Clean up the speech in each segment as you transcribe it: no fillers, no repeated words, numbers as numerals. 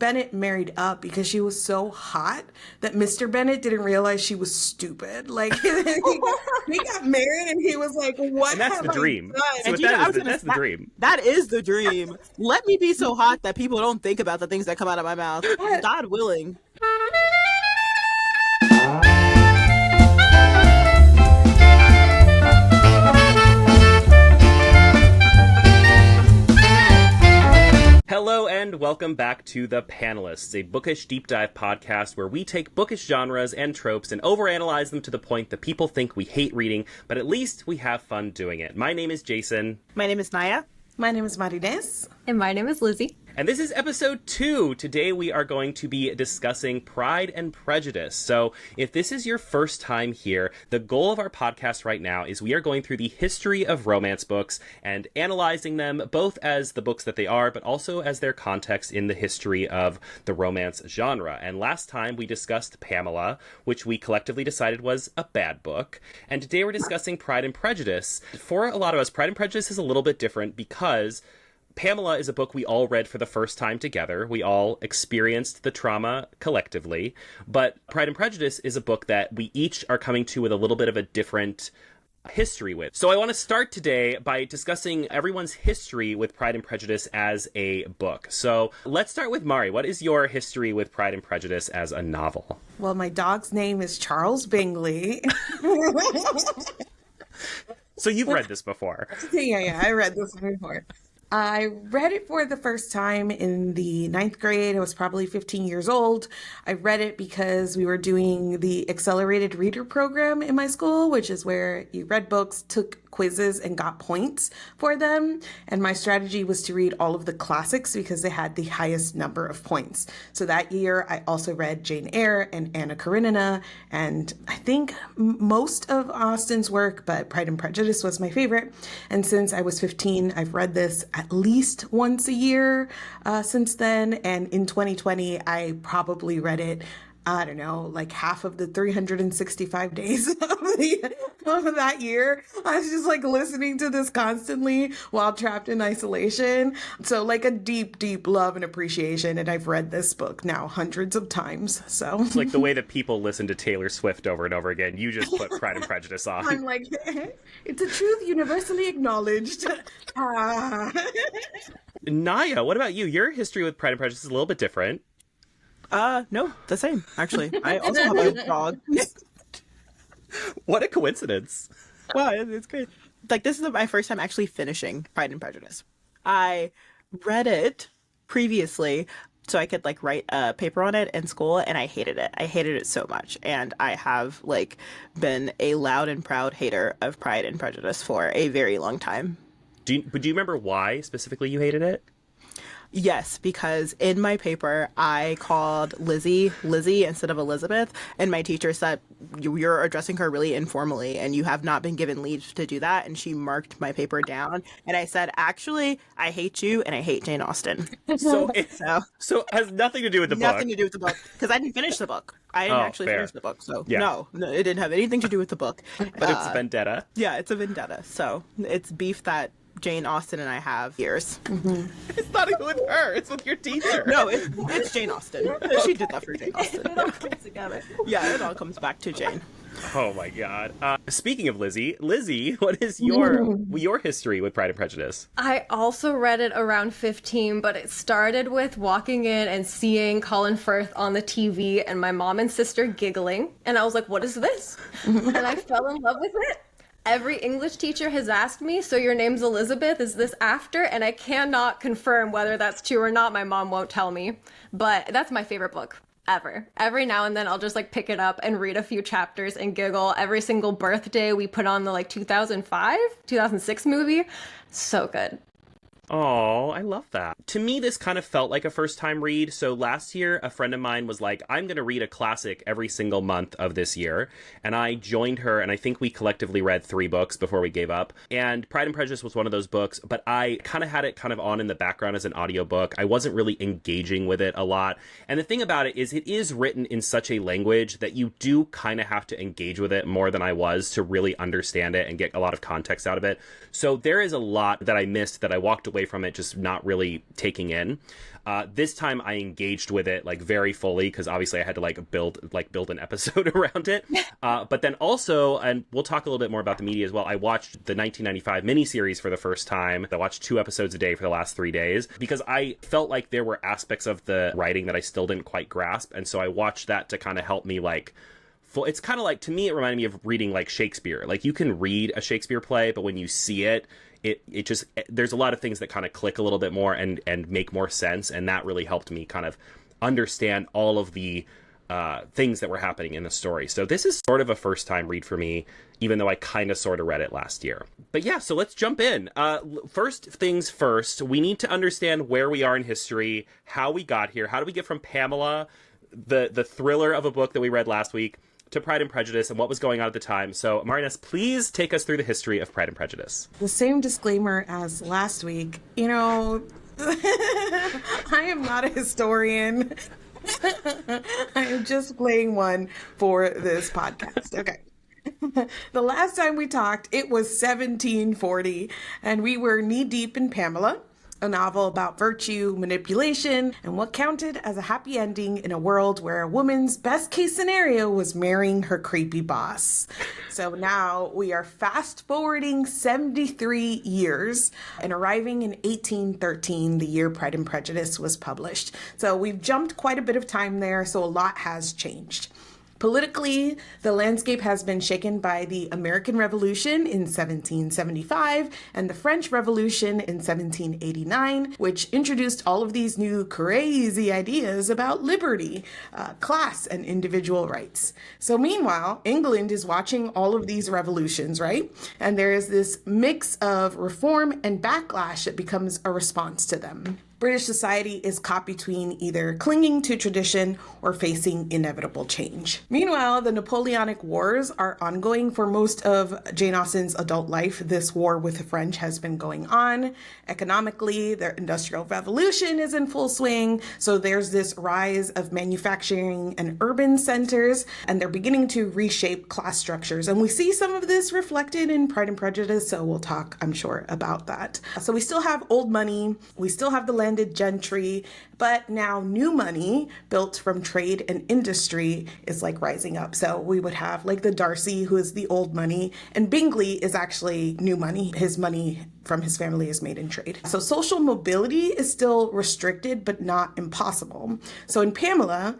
Bennet married up because she was so hot that Mr. Bennet didn't realize she was stupid. Like, he got married and he was like, what And that's have the dream. I done? So that's the dream. That is the dream. Let me be so hot that people don't think about the things that come out of my mouth. God willing. Hello and welcome back to The Panelists, a bookish deep dive podcast where we take bookish genres and tropes and overanalyze them to the point that people think we hate reading, but at least we have fun doing it. My name is Jaysen. My name is Niah. My name is Marinés. And my name is Lizzy. And this is episode 2. Today we are going to be discussing Pride and Prejudice. So if this is your first time here, the goal of our podcast right now is we are going through the history of romance books and analyzing them both as the books that they are, but also as their context in the history of the romance genre. And last time we discussed Pamela, which we collectively decided was a bad book. And today we're discussing Pride and Prejudice. For a lot of us, Pride and Prejudice is a little bit different because Pamela is a book we all read for the first time together. We all experienced the trauma collectively. But Pride and Prejudice is a book that we each are coming to with a little bit of a different history with. So I want to start today by discussing everyone's history with Pride and Prejudice as a book. So let's start with Mari. What is your history with Pride and Prejudice as a novel? Well, my dog's name is Charles Bingley. So you've read this before. Yeah, I read this before. I read it for the first time in the 9th grade. I was probably 15 years old. I read it because we were doing the accelerated reader program in my school, which is where you read books, took quizzes, and got points for them. And my strategy was to read all of the classics because they had the highest number of points. So that year, I also read Jane Eyre and Anna Karenina, and I think most of Austen's work, but Pride and Prejudice was my favorite. And since I was 15, I've read this at least once a year since then. And in 2020, I probably read it, I don't know, like half of the 365 days of that year. I was just like listening to this constantly while trapped in isolation. So like a deep, deep love and appreciation. And I've read this book now hundreds of times. So it's like the way that people listen to Taylor Swift over and over again. You just put Pride and Prejudice on. I'm like, it's a truth universally acknowledged. Niah, what about you? Your history with Pride and Prejudice is a little bit different. No, the same, actually. I also have a dog. What a coincidence. Wow, it's great. Like, this is my first time actually finishing Pride and Prejudice. I read it previously so I could, like, write a paper on it in school, and I hated it. I hated it so much. And I have, like, been a loud and proud hater of Pride and Prejudice for a very long time. Do you remember why specifically you hated it? Yes, because in my paper, I called Lizzy instead of Elizabeth, and my teacher said, you're addressing her really informally, and you have not been given leave to do that, and she marked my paper down, and I said, actually, I hate you, and I hate Jane Austen. So it has nothing to do with the book. Nothing to do with the book, because I didn't finish the book. I didn't actually finish the book, so yeah. No, it didn't have anything to do with the book. But it's vendetta. Yeah, it's a vendetta, so it's beef that Jane Austen and I have years. Mm-hmm. It's not even with her, it's with your teacher. No, it's Jane Austen. She did that for Jane Austen. It all comes together. Yeah, it all comes back to Jane. Oh my god. Speaking of Lizzy, what is your history with Pride and Prejudice? I also read it around 15, but it started with walking in and seeing Colin Firth on the TV and my mom and sister giggling. And I was like, what is this? And I fell in love with it. Every English teacher has asked me, so your name's Elizabeth, is this after? And I cannot confirm whether that's true or not. My mom won't tell me. But that's my favorite book ever. Every now and then I'll just like pick it up and read a few chapters and giggle. Every single birthday we put on the like 2006 movie. So good. Oh, I love that. To me, this kind of felt like a first-time read. So last year, a friend of mine was like, I'm going to read a classic every single month of this year. And I joined her, and I think we collectively read 3 books before we gave up. And Pride and Prejudice was one of those books, but I kind of had it kind of on in the background as an audiobook. I wasn't really engaging with it a lot. And the thing about it is written in such a language that you do kind of have to engage with it more than I was to really understand it and get a lot of context out of it. So there is a lot that I missed that I walked away from it just not really taking in. This time I engaged with it like very fully because obviously I had to build an episode around it. But then also, and we'll talk a little bit more about the media as well, I watched the 1995 miniseries for the first time. I watched 2 episodes a day for the last 3 days because I felt like there were aspects of the writing that I still didn't quite grasp. And so I watched that to kind of help me it's kind of like, to me, it reminded me of reading like Shakespeare. Like you can read a Shakespeare play, but when you see it, it just, there's a lot of things that kind of click a little bit more and make more sense. And that really helped me kind of understand all of the things that were happening in the story. So this is sort of a first time read for me, even though I kind of sort of read it last year. But yeah, so let's jump in. First things first, we need to understand where we are in history, how we got here. How do we get from Pamela, the thriller of a book that we read last week, to Pride and Prejudice and what was going on at the time. So, Marines, please take us through the history of Pride and Prejudice. The same disclaimer as last week. You know, I am not a historian. I am just playing one for this podcast. Okay. The last time we talked, it was 1740, and we were knee-deep in Pamela, a novel about virtue, manipulation, and what counted as a happy ending in a world where a woman's best case scenario was marrying her creepy boss. So now we are fast forwarding 73 years and arriving in 1813, the year Pride and Prejudice was published. So we've jumped quite a bit of time there, so a lot has changed. Politically, the landscape has been shaken by the American Revolution in 1775 and the French Revolution in 1789, which introduced all of these new crazy ideas about liberty, class, and individual rights. So meanwhile, England is watching all of these revolutions, right? And there is this mix of reform and backlash that becomes a response to them. British society is caught between either clinging to tradition or facing inevitable change. Meanwhile, the Napoleonic Wars are ongoing for most of Jane Austen's adult life. This war with the French has been going on. Economically, the Industrial Revolution is in full swing, so there's this rise of manufacturing and urban centers, and they're beginning to reshape class structures. And we see some of this reflected in Pride and Prejudice, so we'll talk, I'm sure, about that. So we still have old money, we still have the landed gentry, but now new money built from trade and industry is like rising up. So we would have like the Darcy, who is the old money, and Bingley is actually new money. His money from his family is made in trade. So social mobility is still restricted, but not impossible. So in Pamela,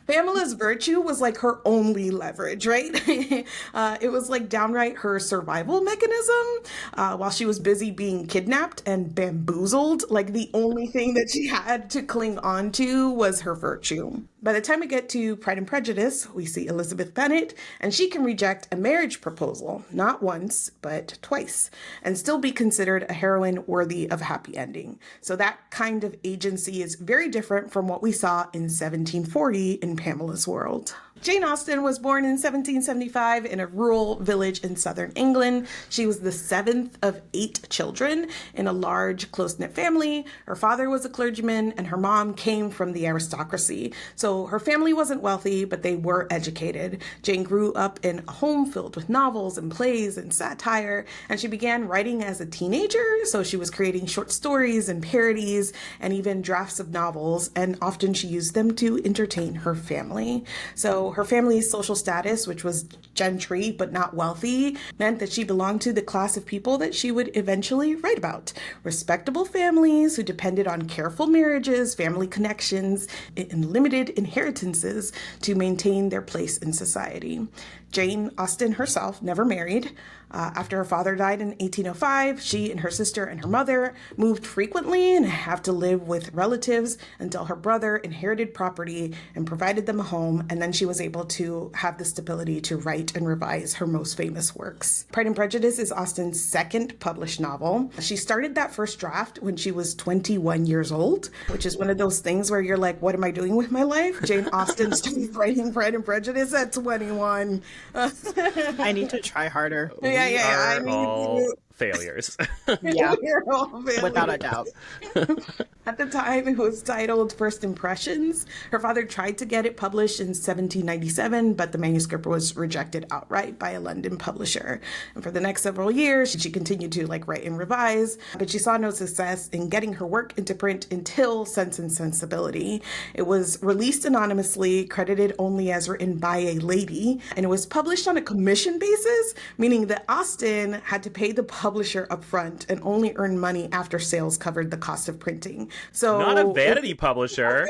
Pamela's virtue was like her only leverage, right? It was like downright her survival mechanism while she was busy being kidnapped and bamboozled. Like the only thing that she had to cling on to was her virtue. By the time we get to Pride and Prejudice, we see Elizabeth Bennet, and she can reject a marriage proposal, not once, but twice, and still be considered a heroine worthy of a happy ending. So that kind of agency is very different from what we saw in 1740 in Pamela's world. Jane Austen was born in 1775 in a rural village in southern England. She was the 7th of 8 children in a large, close-knit family. Her father was a clergyman, and her mom came from the aristocracy. So her family wasn't wealthy, but they were educated. Jane grew up in a home filled with novels and plays and satire, and she began writing as a teenager. So she was creating short stories and parodies and even drafts of novels, and often she used them to entertain her family. So her family's social status, which was gentry but not wealthy, meant that she belonged to the class of people that she would eventually write about. Respectable families who depended on careful marriages, family connections, and limited inheritances to maintain their place in society. Jane Austen herself never married. After her father died in 1805, she and her sister and her mother moved frequently and have to live with relatives until her brother inherited property and provided them a home, and then she was able to have the stability to write and revise her most famous works. Pride and Prejudice is Austen's second published novel. She started that first draft when she was 21 years old, which is one of those things where you're like, what am I doing with my life? Jane Austen started writing Pride and Prejudice at 21. I need to try harder. Yeah. I all failures. Yeah, We're all without a failures. doubt. At the time, it was titled First Impressions. Her father tried to get it published in 1797, but the manuscript was rejected outright by a London publisher. And for the next several years, she continued to write and revise, but she saw no success in getting her work into print until Sense and Sensibility. It was released anonymously, credited only as written by a lady, and it was published on a commission basis, meaning that Austen had to pay the publisher upfront and only earn money after sales covered the cost of printing. So Not a vanity publisher.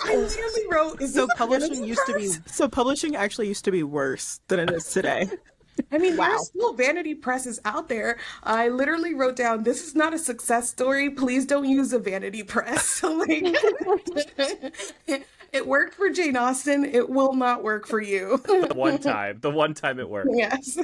I literally wrote, is So this a publishing vanity used to be press? so publishing actually used to be worse than it is today. I mean, Wow. there's still vanity presses out there. I literally wrote down, this is not a success story. Please don't use a vanity press. It worked for Jane Austen. It will not work for you. The one time it worked. Yes.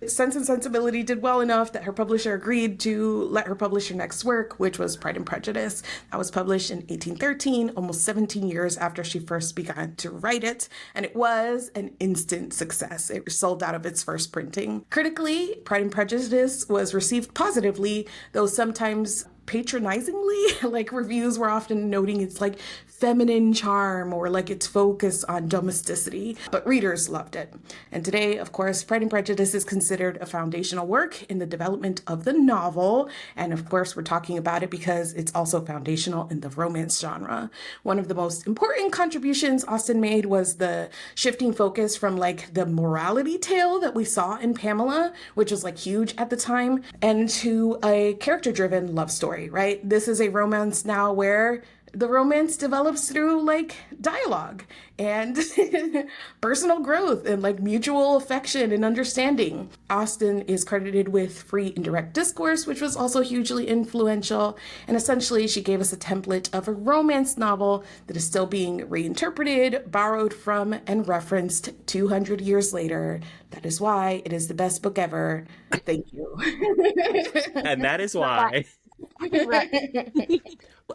Sense and Sensibility did well enough that her publisher agreed to let her publish her next work, which was Pride and Prejudice. That was published in 1813, almost 17 years after she first began to write it, and it was an instant success. It sold out of its first printing. Critically, Pride and Prejudice was received positively, though sometimes patronizingly. Reviews were often noting its feminine charm or its focus on domesticity, but readers loved it. And today, of course, Pride and Prejudice is considered a foundational work in the development of the novel, and of course we're talking about it because it's also foundational in the romance genre. One of the most important contributions Austen made was the shifting focus from the morality tale that we saw in Pamela, which was huge at the time, and to a character-driven love story, right? This is a romance now where the romance develops through dialogue and personal growth and mutual affection and understanding. Austen is credited with free indirect discourse, which was also hugely influential. And essentially, she gave us a template of a romance novel that is still being reinterpreted, borrowed from, and referenced 200 years later. That is why it is the best book ever. Thank you. And that is why.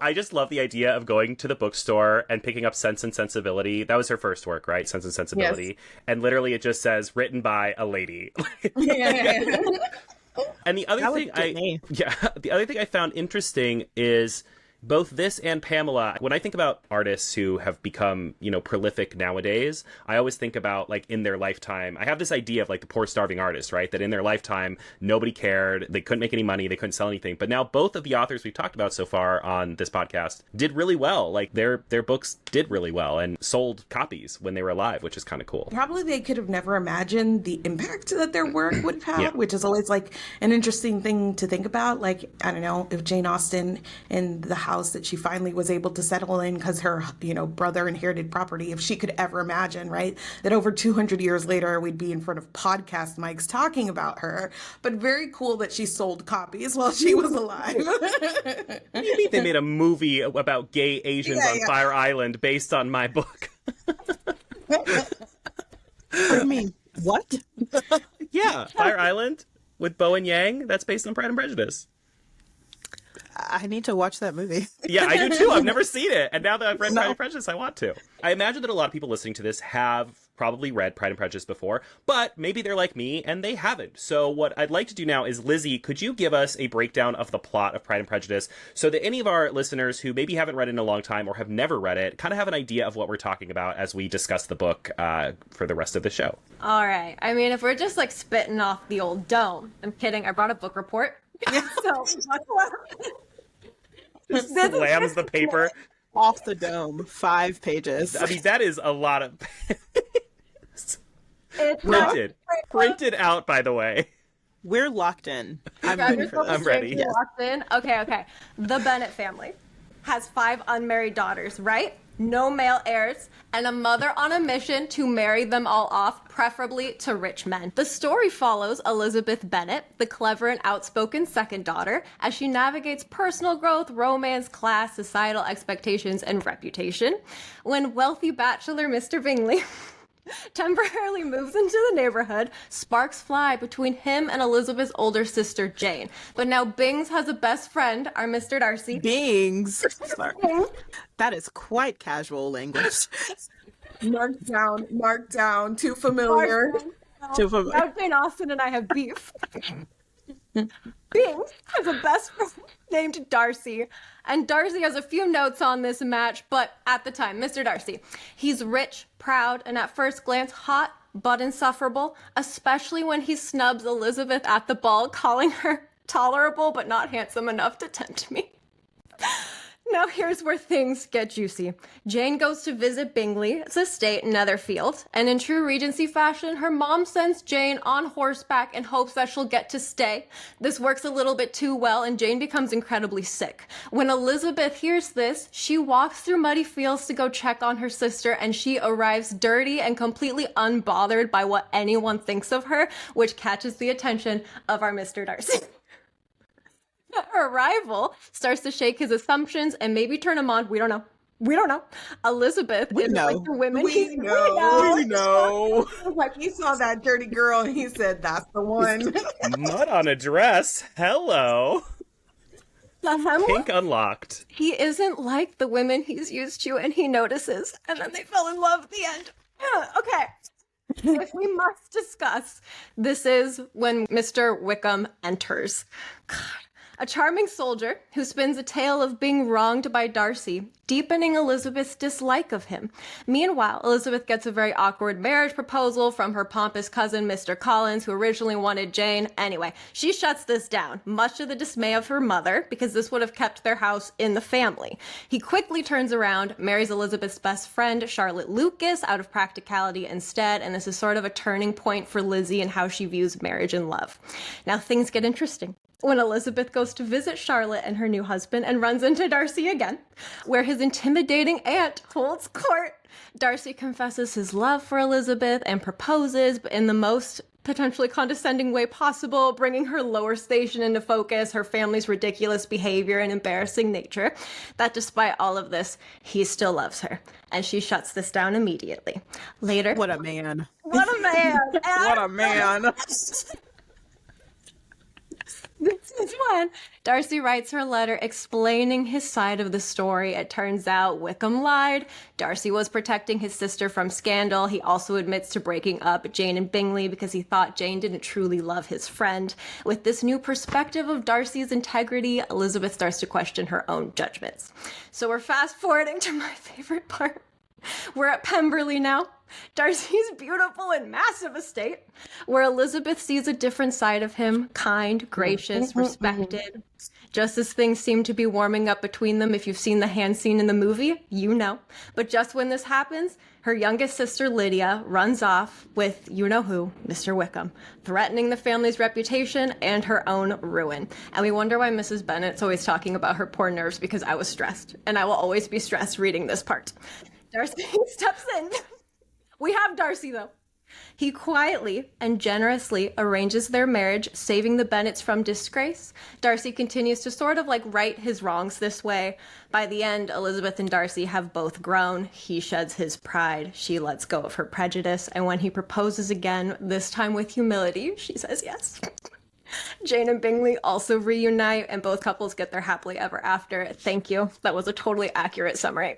I just love the idea of going to the bookstore and picking up Sense and Sensibility. That was her first work, right? Sense and Sensibility. Yes. And literally it just says written by a lady. Yeah. And the other thing the other thing I found interesting is both this and Pamela, when I think about artists who have become, prolific nowadays, I always think about in their lifetime. I have this idea of the poor starving artist, right? That in their lifetime, nobody cared. They couldn't make any money. They couldn't sell anything. But now both of the authors we've talked about so far on this podcast did really well. Their books did really well and sold copies when they were alive, which is kind of cool. Probably they could have never imagined the impact that their work would have had, which is always an interesting thing to think about. I don't know, if Jane Austen in the house that she finally was able to settle in because her, brother inherited property, if she could ever imagine, right, that over 200 years later we'd be in front of podcast mics talking about her. But very cool that she sold copies while she was alive. Maybe they made a movie about gay Asians on Fire Island based on my book. I mean, what? Yeah, Fire Island with Bo and Yang. That's based on Pride and Prejudice. I need to watch that movie. Yeah, I do too. I've never seen it. And now that I've read Pride and Prejudice, I want to. I imagine that a lot of people listening to this have probably read Pride and Prejudice before, but maybe they're like me and they haven't. So what I'd like to do now is, Lizzy, could you give us a breakdown of the plot of Pride and Prejudice so that any of our listeners who maybe haven't read it in a long time or have never read it kind of have an idea of what we're talking about as we discuss the book for the rest of the show? All right. I mean, if we're just spitting off the old dome, I'm kidding. I brought a book report. So Just slams the paper off the dome, 5 pages. I mean, that is a lot of printed out, by the way. We're locked in. I'm ready for this. I'm ready. Yes. Locked in. Okay. The Bennet family has 5 unmarried daughters, right? No male heirs, and a mother on a mission to marry them all off, preferably to rich men. The story follows Elizabeth Bennet, the clever and outspoken second daughter, as she navigates personal growth, romance, class, societal expectations, and reputation. When wealthy bachelor Mr. Bingley temporarily moves into the neighborhood, sparks fly between him and Elizabeth's older sister, Jane. But now Bings has a best friend, our Mr. Darcy. Bings. That is quite casual language. Marked down, too familiar. Too familiar. Now Jane Austen and I have beef. Bing has a best friend named Darcy, and Darcy has a few notes on this match, but at the time, Mr. Darcy, he's rich, proud, and at first glance hot, but insufferable, especially when he snubs Elizabeth at the ball, calling her tolerable but not handsome enough to tempt me. Now here's where things get juicy. Jane goes to visit Bingley's estate in Netherfield, and in true Regency fashion, her mom sends Jane on horseback in hopes that she'll get to stay. This works a little bit too well, and Jane becomes incredibly sick. When Elizabeth hears this, she walks through muddy fields to go check on her sister, and she arrives dirty and completely unbothered by what anyone thinks of her, which catches the attention of our Mr. Darcy. Her arrival starts to shake his assumptions and maybe turn him on. We don't know. We don't know. Elizabeth is like the women. We know. Like, He saw that dirty girl and he said, "That's the one." Mud on a dress. Hello. Pink unlocked. He isn't like the women he's used to, and he notices, and then they fell in love at the end. Okay. If we must discuss, this is when Mr. Wickham enters. God. A charming soldier who spins a tale of being wronged by Darcy, deepening Elizabeth's dislike of him. Meanwhile, Elizabeth gets a very awkward marriage proposal from her pompous cousin, Mr. Collins, who originally wanted Jane. Anyway, she shuts this down, much to the dismay of her mother, because this would have kept their house in the family. He quickly turns around, marries Elizabeth's best friend, Charlotte Lucas, out of practicality instead, and this is sort of a turning point for Lizzy and how she views marriage and love. Now things get interesting when Elizabeth goes to visit Charlotte and her new husband and runs into Darcy again, where his intimidating aunt holds court. Darcy confesses his love for Elizabeth and proposes, but in the most potentially condescending way possible, bringing her lower station into focus, her family's ridiculous behavior and embarrassing nature, that despite all of this, he still loves her. And she shuts this down immediately. Later... What a man. What a man! What a man. This is when Darcy writes her letter explaining his side of the story. It turns out Wickham lied. Darcy was protecting his sister from scandal. He also admits to breaking up Jane and Bingley because he thought Jane didn't truly love his friend. With this new perspective of Darcy's integrity, Elizabeth starts to question her own judgments. So we're fast forwarding to my favorite part. We're at Pemberley now, Darcy's beautiful and massive estate, where Elizabeth sees a different side of him, kind, gracious, respected. Just as things seem to be warming up between them, if you've seen the hand scene in the movie, you know. But just when this happens, her youngest sister Lydia runs off with you-know-who, Mr. Wickham, threatening the family's reputation and her own ruin. And we wonder why Mrs. Bennet's always talking about her poor nerves, because I was stressed, and I will always be stressed reading this part. Darcy steps in. We have Darcy, though. He quietly and generously arranges their marriage, saving the Bennets from disgrace. Darcy continues to sort of like right his wrongs this way. By the end, Elizabeth and Darcy have both grown. He sheds his pride. She lets go of her prejudice. And when he proposes again, this time with humility, she says yes. Jane and Bingley also reunite, and both couples get their happily ever after. Thank you. That was a totally accurate summary.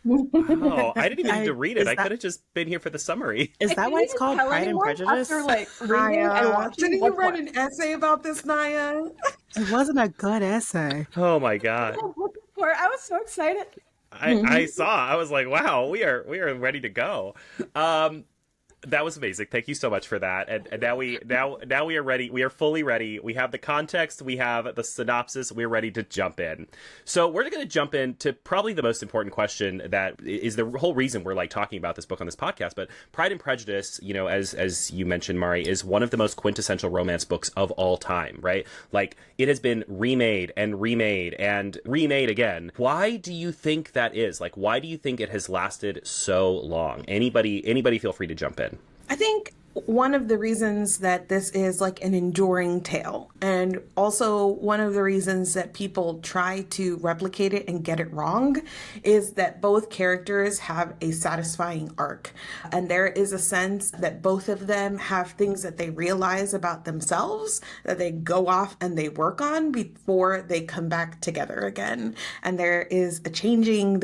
Oh, I didn't even need to read it. I could have just been here for the summary. Is that why it's called Pride and Prejudice? After, like, reading and watching Didn't you write an essay about this, Niah? It wasn't a good essay. Oh my god. I was so excited. I saw. I was like, wow, we are ready to go. That was amazing. Thank you so much for that. And now we are ready. We are fully ready. We have the context. We have the synopsis. We're ready to jump in. So we're going to jump into probably the most important question that is the whole reason we're like talking about this book on this podcast. But Pride and Prejudice, you know, as you mentioned, Mari, is one of the most quintessential romance books of all time, right? Like it has been remade and remade and remade again. Why do you think that is? Like, why do you think it has lasted so long? Anybody feel free to jump in. I think one of the reasons that this is like an enduring tale, and also one of the reasons that people try to replicate it and get it wrong, is that both characters have a satisfying arc. And there is a sense that both of them have things that they realize about themselves that they go off and they work on before they come back together again. And there is a changing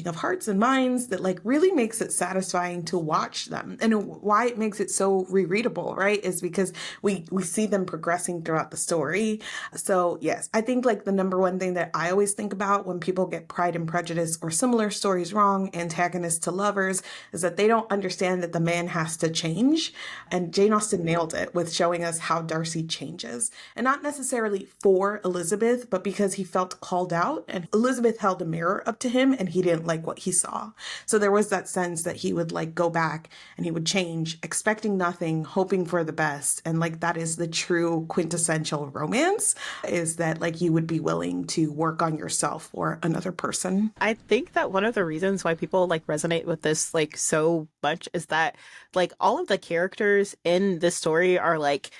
of hearts and minds that like really makes it satisfying to watch them. And why it makes makes it so rereadable, right? Is because we see them progressing throughout the story. So yes, I think like the number one thing that I always think about when people get Pride and Prejudice or similar stories wrong, antagonists to lovers, is that they don't understand that the man has to change. And Jane Austen nailed it with showing us how Darcy changes. And not necessarily for Elizabeth, but because he felt called out and Elizabeth held a mirror up to him and he didn't like what he saw. So there was that sense that he would like go back and he would change, expecting nothing, hoping for the best. And like that is the true quintessential romance, is that like you would be willing to work on yourself or another person. I think that one of the reasons why people like resonate with this like so much is that like all of the characters in this story are like,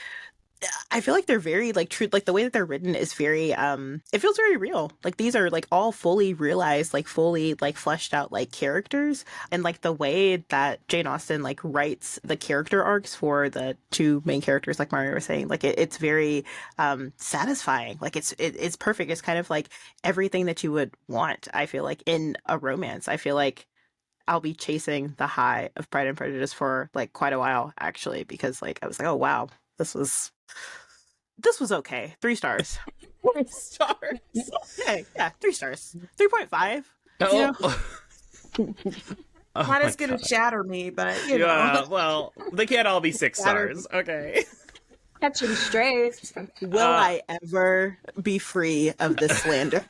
I feel like they're very like true, like the way that they're written is very it feels very real. Like these are like all fully realized, like fully like fleshed out like characters. And like the way that Jane Austen like writes the character arcs for the two main characters, like Mario was saying, like it's very satisfying. Like it's perfect. It's kind of like everything that you would want, I feel like, in a romance. I feel like I'll be chasing the high of Pride and Prejudice for like quite a while, actually, because like I was like, oh wow, this was okay. 3 stars. 4 stars. Okay, yeah, 3 stars. 3.5. Oh. You know? Oh Not my as going to God. shatter me, but you Yeah, know. well, they can't all be 6 Shattered. stars. Okay. Catch him straight. Will I ever be free of this slander?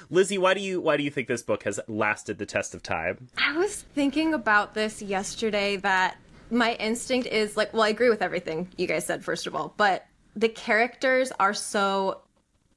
Lizzy, why do you think this book has lasted the test of time? I was thinking about this yesterday that my instinct is like, well, I agree with everything you guys said, first of all, but the characters are so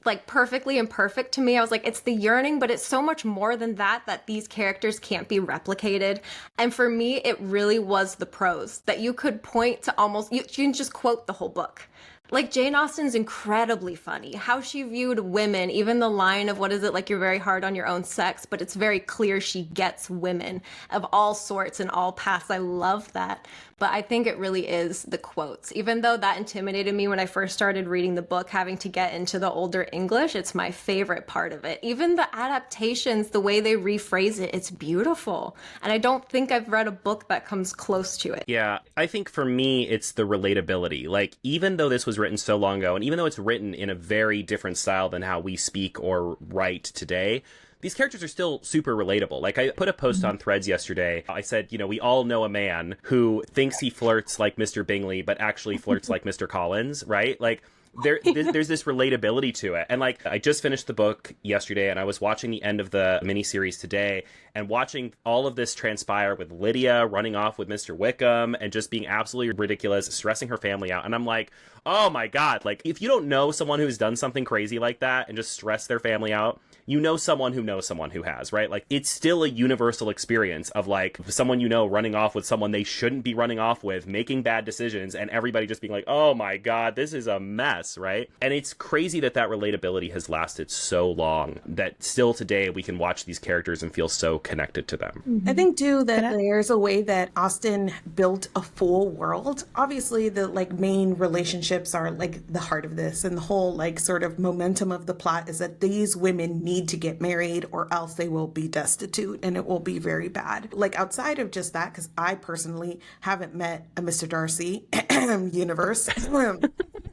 like perfectly imperfect to me. I was like, it's the yearning, but it's so much more than that, that these characters can't be replicated. And for me, it really was the prose that you could point to almost, you can just quote the whole book. Like Jane Austen's incredibly funny. How she viewed women, even the line of what is it, like you're very hard on your own sex, but it's very clear she gets women of all sorts and all paths. I love that. But I think it really is the quotes. Even though that intimidated me when I first started reading the book, having to get into the older English, it's my favorite part of it. Even the adaptations, the way they rephrase it, it's beautiful. And I don't think I've read a book that comes close to it. Yeah, I think for me, it's the relatability. Like, even though this was written so long ago, and even though it's written in a very different style than how we speak or write today, these characters are still super relatable. Like, I put a post on Threads yesterday. I said, you know, we all know a man who thinks he flirts like Mr. Bingley, but actually flirts like Mr. Collins, right? Like, there's this relatability to it. And like, I just finished the book yesterday and I was watching the end of the miniseries today and watching all of this transpire with Lydia running off with Mr. Wickham and just being absolutely ridiculous, stressing her family out. And I'm like, oh my God, like if you don't know someone who's done something crazy like that and just stress their family out, you know someone who has, right? Like, it's still a universal experience of like someone you know running off with someone they shouldn't be running off with, making bad decisions, and everybody just being like, oh my God, this is a mess, right? And it's crazy that relatability has lasted so long, that still today we can watch these characters and feel so connected to them. I think too that there's a way that Austen built a full world. Obviously the like main relationships are like the heart of this, and the whole like sort of momentum of the plot is that these women need to get married or else they will be destitute and it will be very bad. Like outside of just that, because I personally haven't met a Mr. Darcy universe.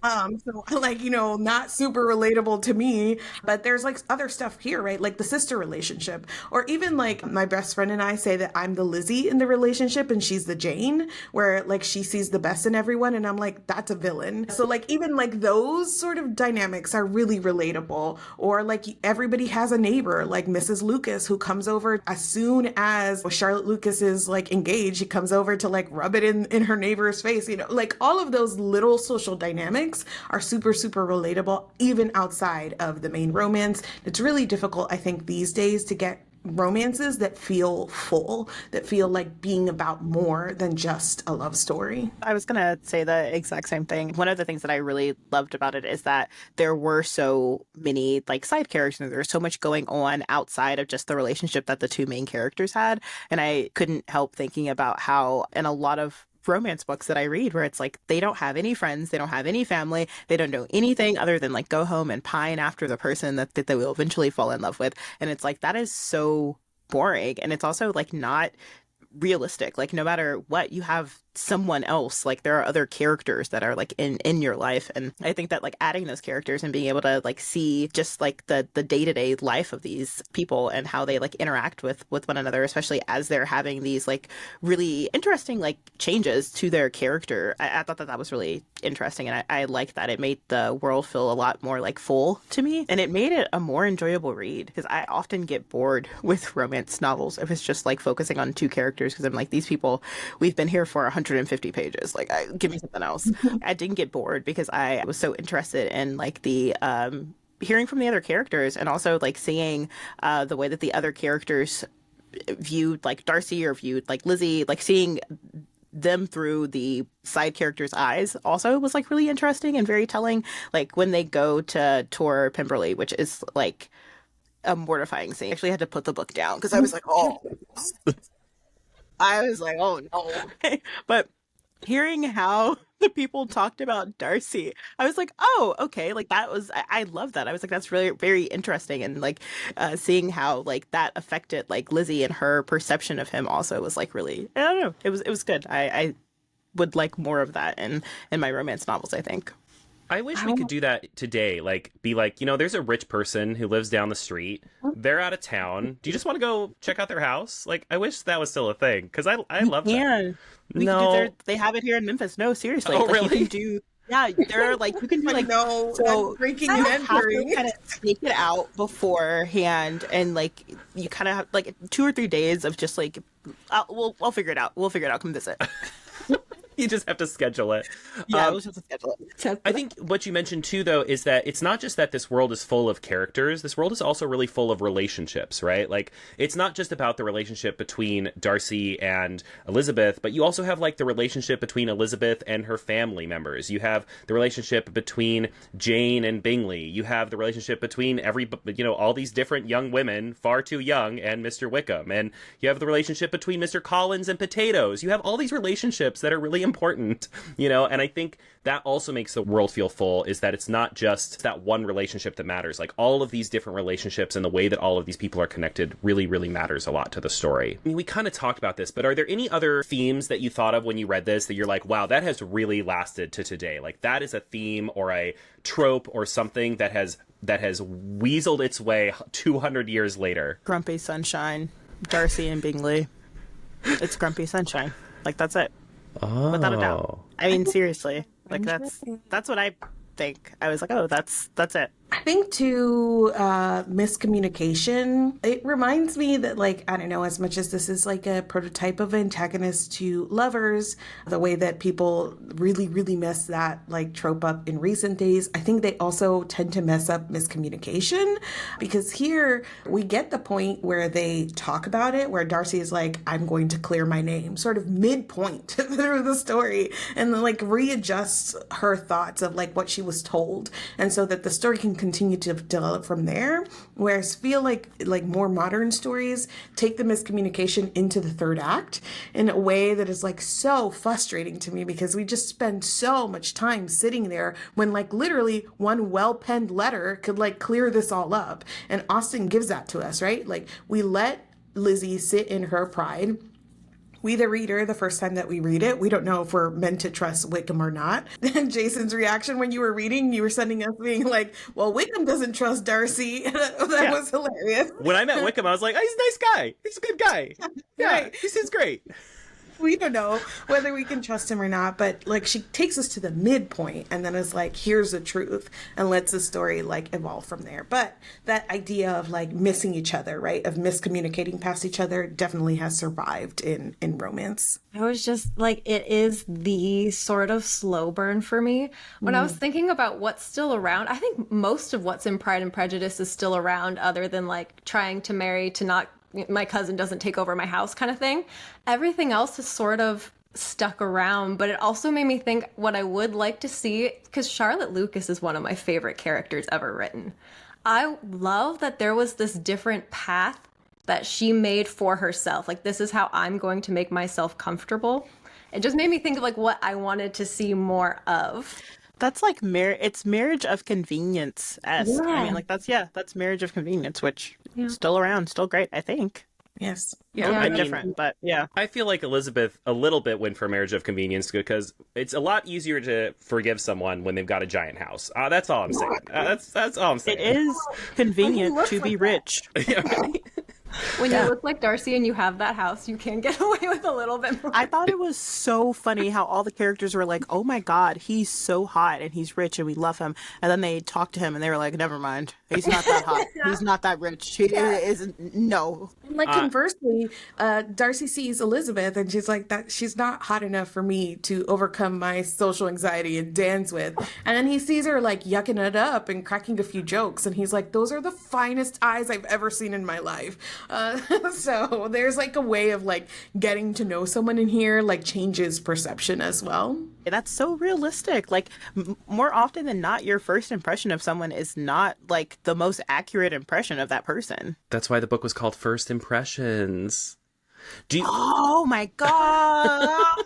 So like, you know, not super relatable to me, but there's like other stuff here, right? Like the sister relationship, or even like my best friend and I say that I'm the Lizzy in the relationship and she's the Jane, where like she sees the best in everyone and I'm like, that's a villain. So like even like those sort of dynamics are really relatable. Or like everybody has a neighbor like Mrs. Lucas who comes over as soon as Charlotte Lucas is like engaged, she comes over to like rub it in her neighbor's face, you know, like all of those little social dynamics are super, super relatable, even outside of the main romance. It's really difficult, I think, these days to get romances that feel full, that feel like being about more than just a love story. I was gonna say the exact same thing. One of the things that I really loved about it is that there were so many like side characters. There was so much going on outside of just the relationship that the two main characters had. And I couldn't help thinking about how in a lot of romance books that I read where it's like they don't have any friends, they don't have any family, they don't know anything other than like go home and pine after the person that they will eventually fall in love with. And it's like that is so boring. And it's also like not realistic. Like no matter what, you have someone else. Like there are other characters that are like in your life, and I think that like adding those characters and being able to like see just like the day-to-day life of these people and how they like interact with one another, especially as they're having these like really interesting like changes to their character. I thought that that was really interesting, and I liked that. It made the world feel a lot more like full to me, and it made it a more enjoyable read, because I often get bored with romance novels if it's just like focusing on two characters, because I'm like, these people, we've been here for 150 pages, like give me something else. I didn't get bored because I was so interested in like the hearing from the other characters, and also like seeing the way that the other characters viewed like Darcy or viewed like Lizzy, like seeing them through the side characters' eyes also was like really interesting and very telling. Like when they go to tour Pemberley, which is like a mortifying scene. I actually had to put the book down because I was like, oh, no. But hearing how the people talked about Darcy, I was like, oh, okay. Like that was, I love that. I was like, that's really very interesting. And like seeing how like that affected like Lizzy and her perception of him also was like really, I don't know. It was good. I would like more of that in my romance novels, I think. I wish we could do that today. Like, be like, there's a rich person who lives down the street. They're out of town. Do you just want to go check out their house? Like, I wish that was still a thing, because I love that. Yeah. They have it here in Memphis. No, seriously. Oh, like, really? You can do, yeah, there are like, you can do like, no, so breaking you and have to entering. kind of take it out beforehand, and like, you kind of have like 2 or 3 days of just like, we'll figure it out. We'll figure it out. Come visit. You just have to schedule it. Yeah, we'll just have to schedule it. I think what you mentioned too, though, is that it's not just that this world is full of characters. This world is also really full of relationships, right? Like, it's not just about the relationship between Darcy and Elizabeth, but you also have like the relationship between Elizabeth and her family members. You have the relationship between Jane and Bingley. You have the relationship between all these different young women, far too young, and Mr. Wickham. And you have the relationship between Mr. Collins and Potatoes. You have all these relationships that are really important, and I think that also makes the world feel full, is that it's not just that one relationship that matters. Like, all of these different relationships and the way that all of these people are connected really, really matters a lot to the story. I mean, we kind of talked about this, but are there any other themes that you thought of when you read this that you're like, wow, that has really lasted to today? Like, that is a theme or a trope or something that has weaseled its way 200 years later. Grumpy Sunshine, Darcy and Bingley. It's Grumpy Sunshine. Like, that's it. Oh. Without a doubt. I mean, seriously. Like, that's what I think. I was like, oh, that's it. I think too, miscommunication. It reminds me that, like, I don't know, as much as this is like a prototype of antagonist to lovers, the way that people really, really mess that like trope up in recent days, I think they also tend to mess up miscommunication, because here we get the point where they talk about it, where Darcy is like, I'm going to clear my name, sort of midpoint through the story, and then like readjusts her thoughts of like what she was told, and so that the story can continue to develop from there. Whereas feel like more modern stories take the miscommunication into the third act in a way that is like so frustrating to me, because we just spend so much time sitting there when like literally one well-penned letter could like clear this all up. And Austen gives that to us, right? Like, we let Lizzy sit in her pride. We, the reader, the first time that we read it, we don't know if we're meant to trust Wickham or not. And Jaysen's reaction when you were reading, you were sending us being like, well, Wickham doesn't trust Darcy. That was hilarious. When I met Wickham, I was like, oh, he's a nice guy. He's a good guy. Yeah, Right. He seems great. We don't know whether we can trust him or not, but like, she takes us to the midpoint and then is like, here's the truth, and lets the story like evolve from there. But that idea of like missing each other, right, of miscommunicating past each other, definitely has survived in romance. I was just like, it is the sort of slow burn for me. When I was thinking about what's still around, I think most of what's in Pride and Prejudice is still around, other than like trying to marry to not, my cousin doesn't take over my house kind of thing. Everything else is sort of stuck around, but it also made me think what I would like to see, because Charlotte Lucas is one of my favorite characters ever written. I love that there was this different path that she made for herself. Like, this is how I'm going to make myself comfortable. It just made me think of like what I wanted to see more of. That's like it's marriage of convenience. I mean, like, that's marriage of convenience, which still around, still great, I think. Yes. Yeah, Yeah, I like mean, different, but yeah. I feel like Elizabeth a little bit went for Marriage of Convenience because it's a lot easier to forgive someone when they've got a giant house. That's all I'm saying. That's all I'm It saying. is convenient looks to be like that. rich. Yeah, right? When Yeah. you look like Darcy and you have that house, you can get away with a little bit more. I thought it was so funny how all the characters were like, "Oh my God, he's so hot and he's rich and we love him." And then they talked to him and they were like, "Never mind, he's not that hot. He's not that rich. He isn't. No." And like conversely, Darcy sees Elizabeth and she's like, that she's not hot enough for me to overcome my social anxiety and dance with. And then he sees her like yucking it up and cracking a few jokes, and he's like, those are the finest eyes I've ever seen in my life. So there's like a way of like getting to know someone in here like changes perception as well. That's so realistic. Like more often than not, your first impression of someone is not like the most accurate impression of that person. That's why the book was called First Impressions. Do you, Oh my God.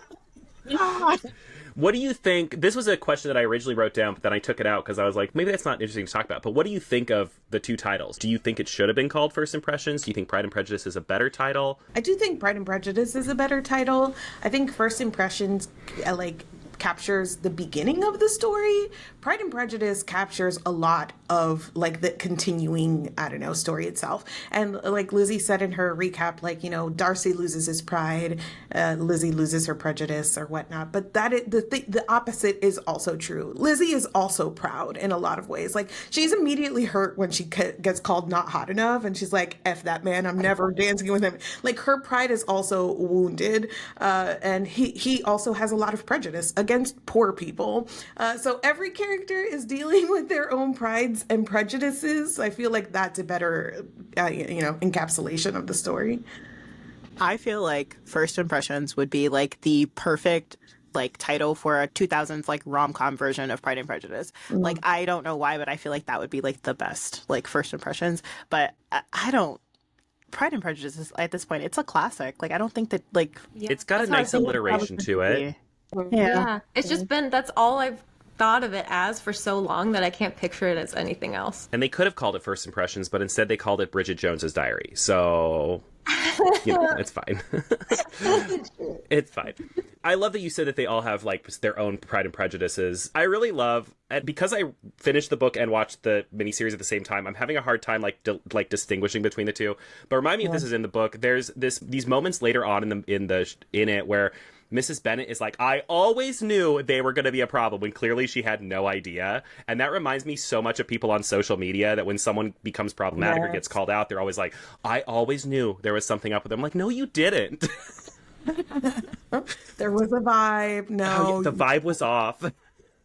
what do you think? This was a question that I originally wrote down, but then I took it out because I was like, maybe that's not interesting to talk about. But what do you think of the two titles? Do you think it should have been called First Impressions? Do you think Pride and Prejudice is a better title? I do think Pride and Prejudice is a better title. I think First Impressions like captures the beginning of the story. Pride and Prejudice captures a lot of like the continuing, I don't know, story itself. And like Lizzy said in her recap, like, you know, Darcy loses his pride, Lizzy loses her prejudice or whatnot. But that is, the opposite is also true. Lizzy is also proud in a lot of ways. Like she's immediately hurt when she gets called not hot enough, and she's like, F that man, I'm never dancing with him. Like her pride is also wounded, and he also has a lot of prejudice against poor people. So every character is dealing with their own prides and prejudices. I feel like that's a better, encapsulation of the story. I feel like First Impressions would be like the perfect like title for a 2000s like rom-com version of Pride and Prejudice. Like I don't know why, but I feel like that would be like the best like First Impressions. But I don't. Pride and Prejudice is at this point it's a classic. Like I don't think that like It's got a That's how I nice think alliteration to it. Yeah. It's just been, that's all I've thought of it as for so long that I can't picture it as anything else. And they could have called it First Impressions, but instead they called it Bridget Jones's Diary. So, it's fine. It's fine. I love that you said that they all have like their own Pride and Prejudices. I really love, and because I finished the book and watched the miniseries at the same time, I'm having a hard time like distinguishing between the two. But remind me if this is in the book. There's these moments later on in it where Mrs. Bennet is like, I always knew they were going to be a problem, when clearly she had no idea. And that reminds me so much of people on social media, that when someone becomes problematic or gets called out, they're always like, I always knew there was something up with them. I'm like, no, you didn't. There was a vibe. No, The vibe was off.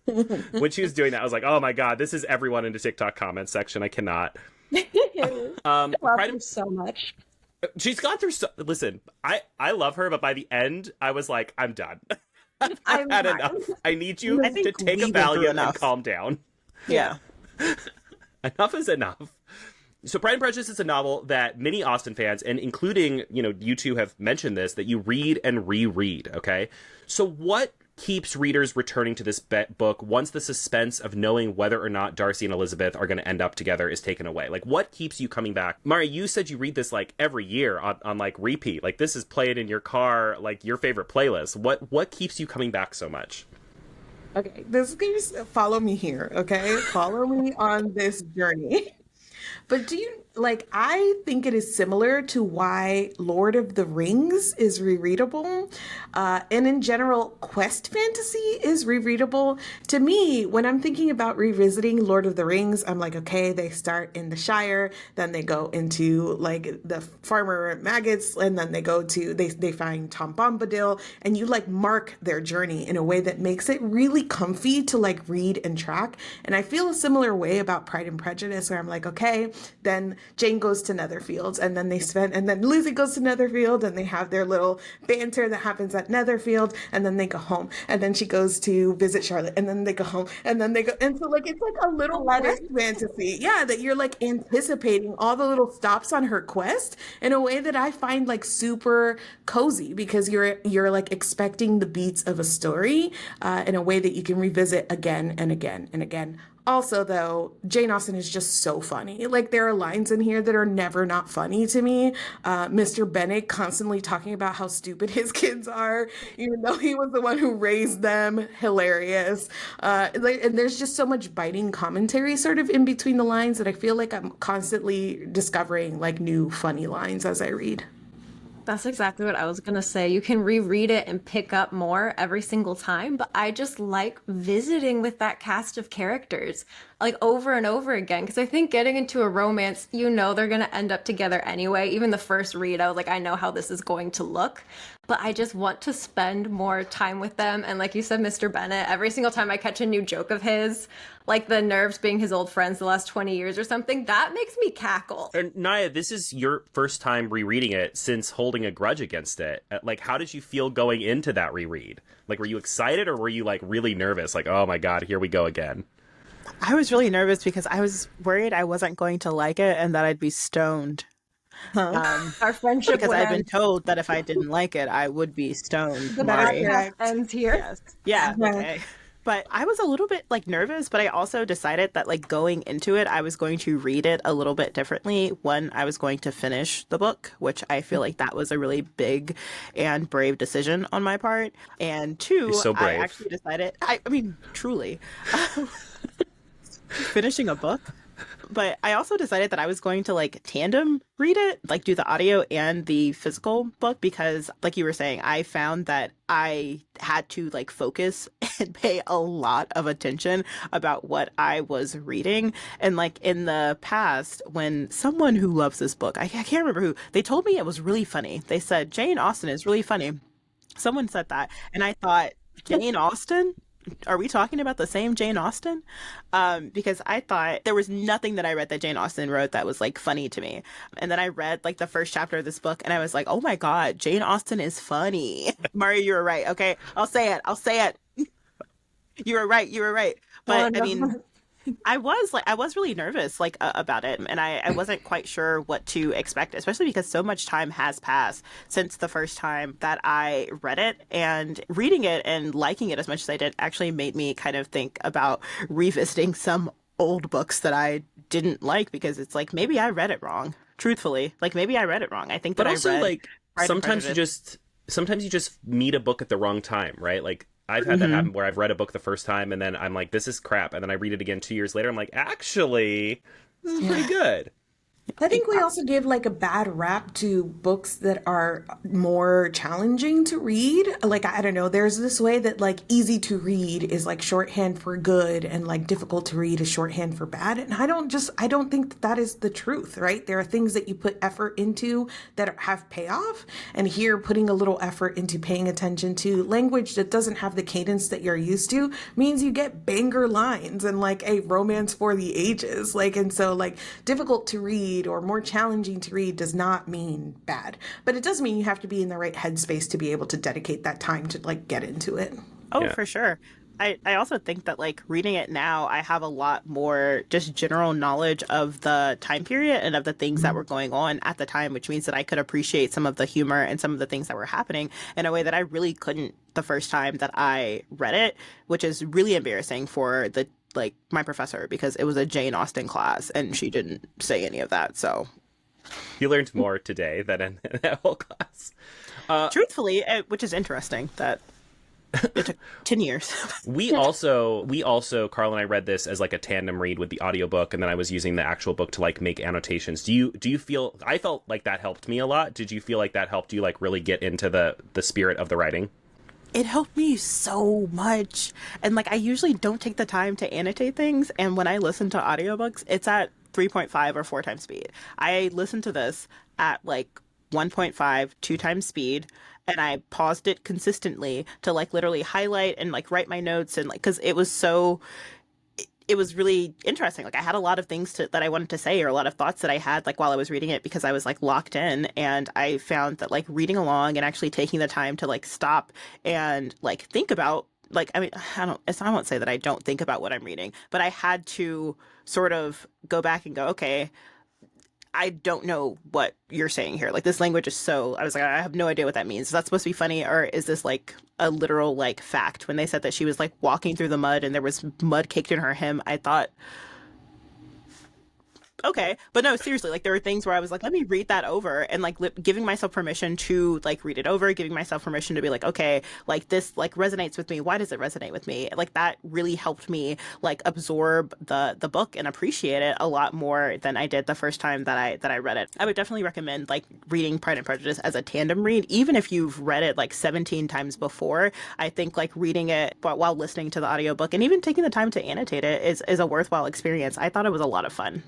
When she was doing that, I was like, oh my God, this is everyone in the TikTok comments section. I cannot. Pride and so much. She's gone through so. Listen, I love her, but by the end, I was like, I'm done. I've I'm had fine. enough. I need you I to think take we a went through Valium and enough. calm down. yeah. Enough is enough. So Pride and Prejudice is a novel that many Austen fans, and including, you two have mentioned this, that you read and reread, okay? So what keeps readers returning to this book once the suspense of knowing whether or not Darcy and Elizabeth are going to end up together is taken away? Like, what keeps you coming back? Mari, you said you read this, like, every year on like, repeat. Like, this is played in your car, like, your favorite playlist. What keeps you coming back so much? okay, this is going to follow me here. Okay, follow me on this journey. But do you like? I think it is similar to why Lord of the Rings is rereadable, and in general, quest fantasy is rereadable. To me, when I'm thinking about revisiting Lord of the Rings, I'm like, okay, they start in the Shire, then they go into like the farmer maggots, and then they find Tom Bombadil, and you like mark their journey in a way that makes it really comfy to like read and track. And I feel a similar way about Pride and Prejudice, where I'm like, okay, then Jane goes to Netherfields, and then Lizzy goes to Netherfield, and they have their little banter that happens at Netherfield, and then they go home, and then she goes to visit Charlotte, and then they go home, and then they go, and so like it's like a little quest fantasy, yeah, that you're like anticipating all the little stops on her quest in a way that I find like super cozy, because you're like expecting the beats of a story in a way that you can revisit again and again and again. Also, though, Jane Austen is just so funny. Like, there are lines in here that are never not funny to me. Mr. Bennet constantly talking about how stupid his kids are, even though he was the one who raised them. Hilarious. And there's just so much biting commentary sort of in between the lines that I feel like I'm constantly discovering like new funny lines as I read. That's exactly what I was gonna say. You can reread it and pick up more every single time, but I just like visiting with that cast of characters, like over and over again. Because I think getting into a romance, you know they're gonna end up together anyway. Even the first read, I was like, I know how this is going to look, but I just want to spend more time with them. And like you said, Mr. Bennett, every single time I catch a new joke of his, like the nerves being his old friends the last 20 years or something, that makes me cackle. And Niah, this is your first time rereading it since holding a grudge against it. Like, how did you feel going into that reread? Like, were you excited or were you like really nervous? Like, oh my God, here we go again. I was really nervous because I was worried I wasn't going to like it and that I'd be stoned. Our friendship Because would I'd been end. told that if I didn't like it, I would be stoned. The Mari. podcast ends here. Yes. Yeah. Okay. But I was a little bit like nervous, but I also decided that like going into it, I was going to read it a little bit differently when I was going to finish the book, which I feel like that was a really big and brave decision on my part. And two, You're so I brave. actually decided, I mean, truly, finishing a book. But I also decided that I was going to like tandem read it, like do the audio and the physical book, because like you were saying, I found that I had to like focus and pay a lot of attention about what I was reading. And like in the past, when someone who loves this book, I can't remember who, they told me it was really funny. They said, Jane Austen is really funny. Someone said that. And I thought, Jane Austen? Are we talking about the same Jane Austen? Because I thought there was nothing that I read that Jane Austen wrote that was like funny to me. And then I read like the first chapter of this book and I was like, oh my God, Jane Austen is funny. Mari, you were right. Okay. I'll say it. I'll say it. You were right. You were right. Oh, But I no. mean, I was really nervous like about it, and I wasn't quite sure what to expect, especially because so much time has passed since the first time that I read it, and reading it and liking it as much as I did actually made me kind of think about revisiting some old books that I didn't like, because it's like maybe I read it wrong. Truthfully, like maybe I read it wrong. I think that But also, I read like, Pride and sometimes Prejudice. sometimes you just meet a book at the wrong time, right? Like, I've had that happen where I've read a book the first time and then I'm like, this is crap. And then I read it again 2 years later. I'm like, actually, this is pretty good. I think we also give like a bad rap to books that are more challenging to read. Like, I don't know, there's this way that like easy to read is like shorthand for good and like difficult to read is shorthand for bad. And I don't think that that is the truth, right? There are things that you put effort into that have payoff. And here, putting a little effort into paying attention to language that doesn't have the cadence that you're used to means you get banger lines and like a romance for the ages. Like, and so like difficult to read or more challenging to read does not mean bad, but it does mean you have to be in the right headspace to be able to dedicate that time to like get into it. Oh, Yeah. for sure. I also think that like reading it now, I have a lot more just general knowledge of the time period and of the things that were going on at the time, which means that I could appreciate some of the humor and some of the things that were happening in a way that I really couldn't the first time that I read it, which is really embarrassing for the like my professor, because it was a Jane Austen class and she didn't say any of that. So You learned more today than in that whole class. truthfully, which is interesting that it took 10 years. We also, Carl and I read this as like a tandem read with the audiobook, and then I was using the actual book to like make annotations. Do you feel, I felt like that helped me a lot. Did you feel like that helped you like really get into the spirit of the writing? It helped me so much. And like I usually don't take the time to annotate things, and when I listen to audiobooks, it's at 3.5 or 4 times speed. I listened to this at like 1.5, 2 times speed, and I paused it consistently to like literally highlight and like write my notes, and like cuz it was really interesting. Like I had a lot of things that I wanted to say, or a lot of thoughts that I had like while I was reading it, because I was like locked in. And I found that like reading along and actually taking the time to like stop and like think about, like, I mean, I won't say that I don't think about what I'm reading, but I had to sort of go back and go, okay, I don't know what you're saying here. Like, this language is so, I was like, I have no idea what that means. Is that supposed to be funny, or is this like a literal like fact? When they said that she was like walking through the mud and there was mud caked in her hem, I thought, okay. But no, seriously, like there were things where I was like, let me read that over, and like giving myself permission to like read it over, giving myself permission to be like, okay, like this like resonates with me. Why does it resonate with me? Like that really helped me like absorb the book and appreciate it a lot more than I did the first time that I read it. I would definitely recommend like reading Pride and Prejudice as a tandem read, even if you've read it like 17 times before. I think like reading it while listening to the audiobook and even taking the time to annotate it is a worthwhile experience. I thought it was a lot of fun.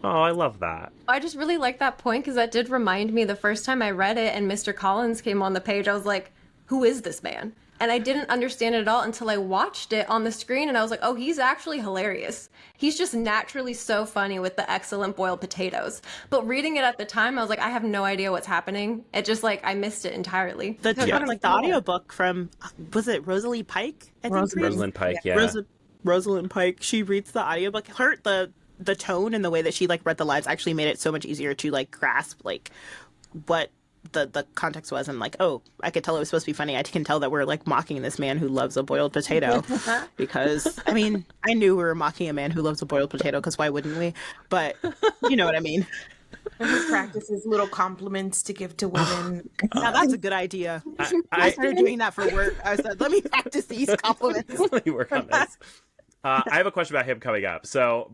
Oh, I love that. I just really like that point because that did remind me the first time I read it and Mr. Collins came on the page, I was like, who is this man? And I didn't understand it at all until I watched it on the screen and I was like, oh, he's actually hilarious. He's just naturally so funny with the excellent boiled potatoes. But reading it at the time, I was like, I have no idea what's happening. It just like, I missed it entirely. The audiobook from, was it Rosalie Pike? I think Rosalind Pike, yeah. Rosalind Pike, she reads the audiobook. The tone and the way that she like read the lines actually made it so much easier to like grasp like what the context was, and like, oh, I could tell it was supposed to be funny. I can tell that we're like mocking this man who loves a boiled potato because I mean, I knew we were mocking a man who loves a boiled potato because why wouldn't we? But you know what I mean. And he practices little compliments to give to women. Now that's a good idea. I started doing that for work. I said, let me practice these compliments. Let me work on this. I have a question about him coming up.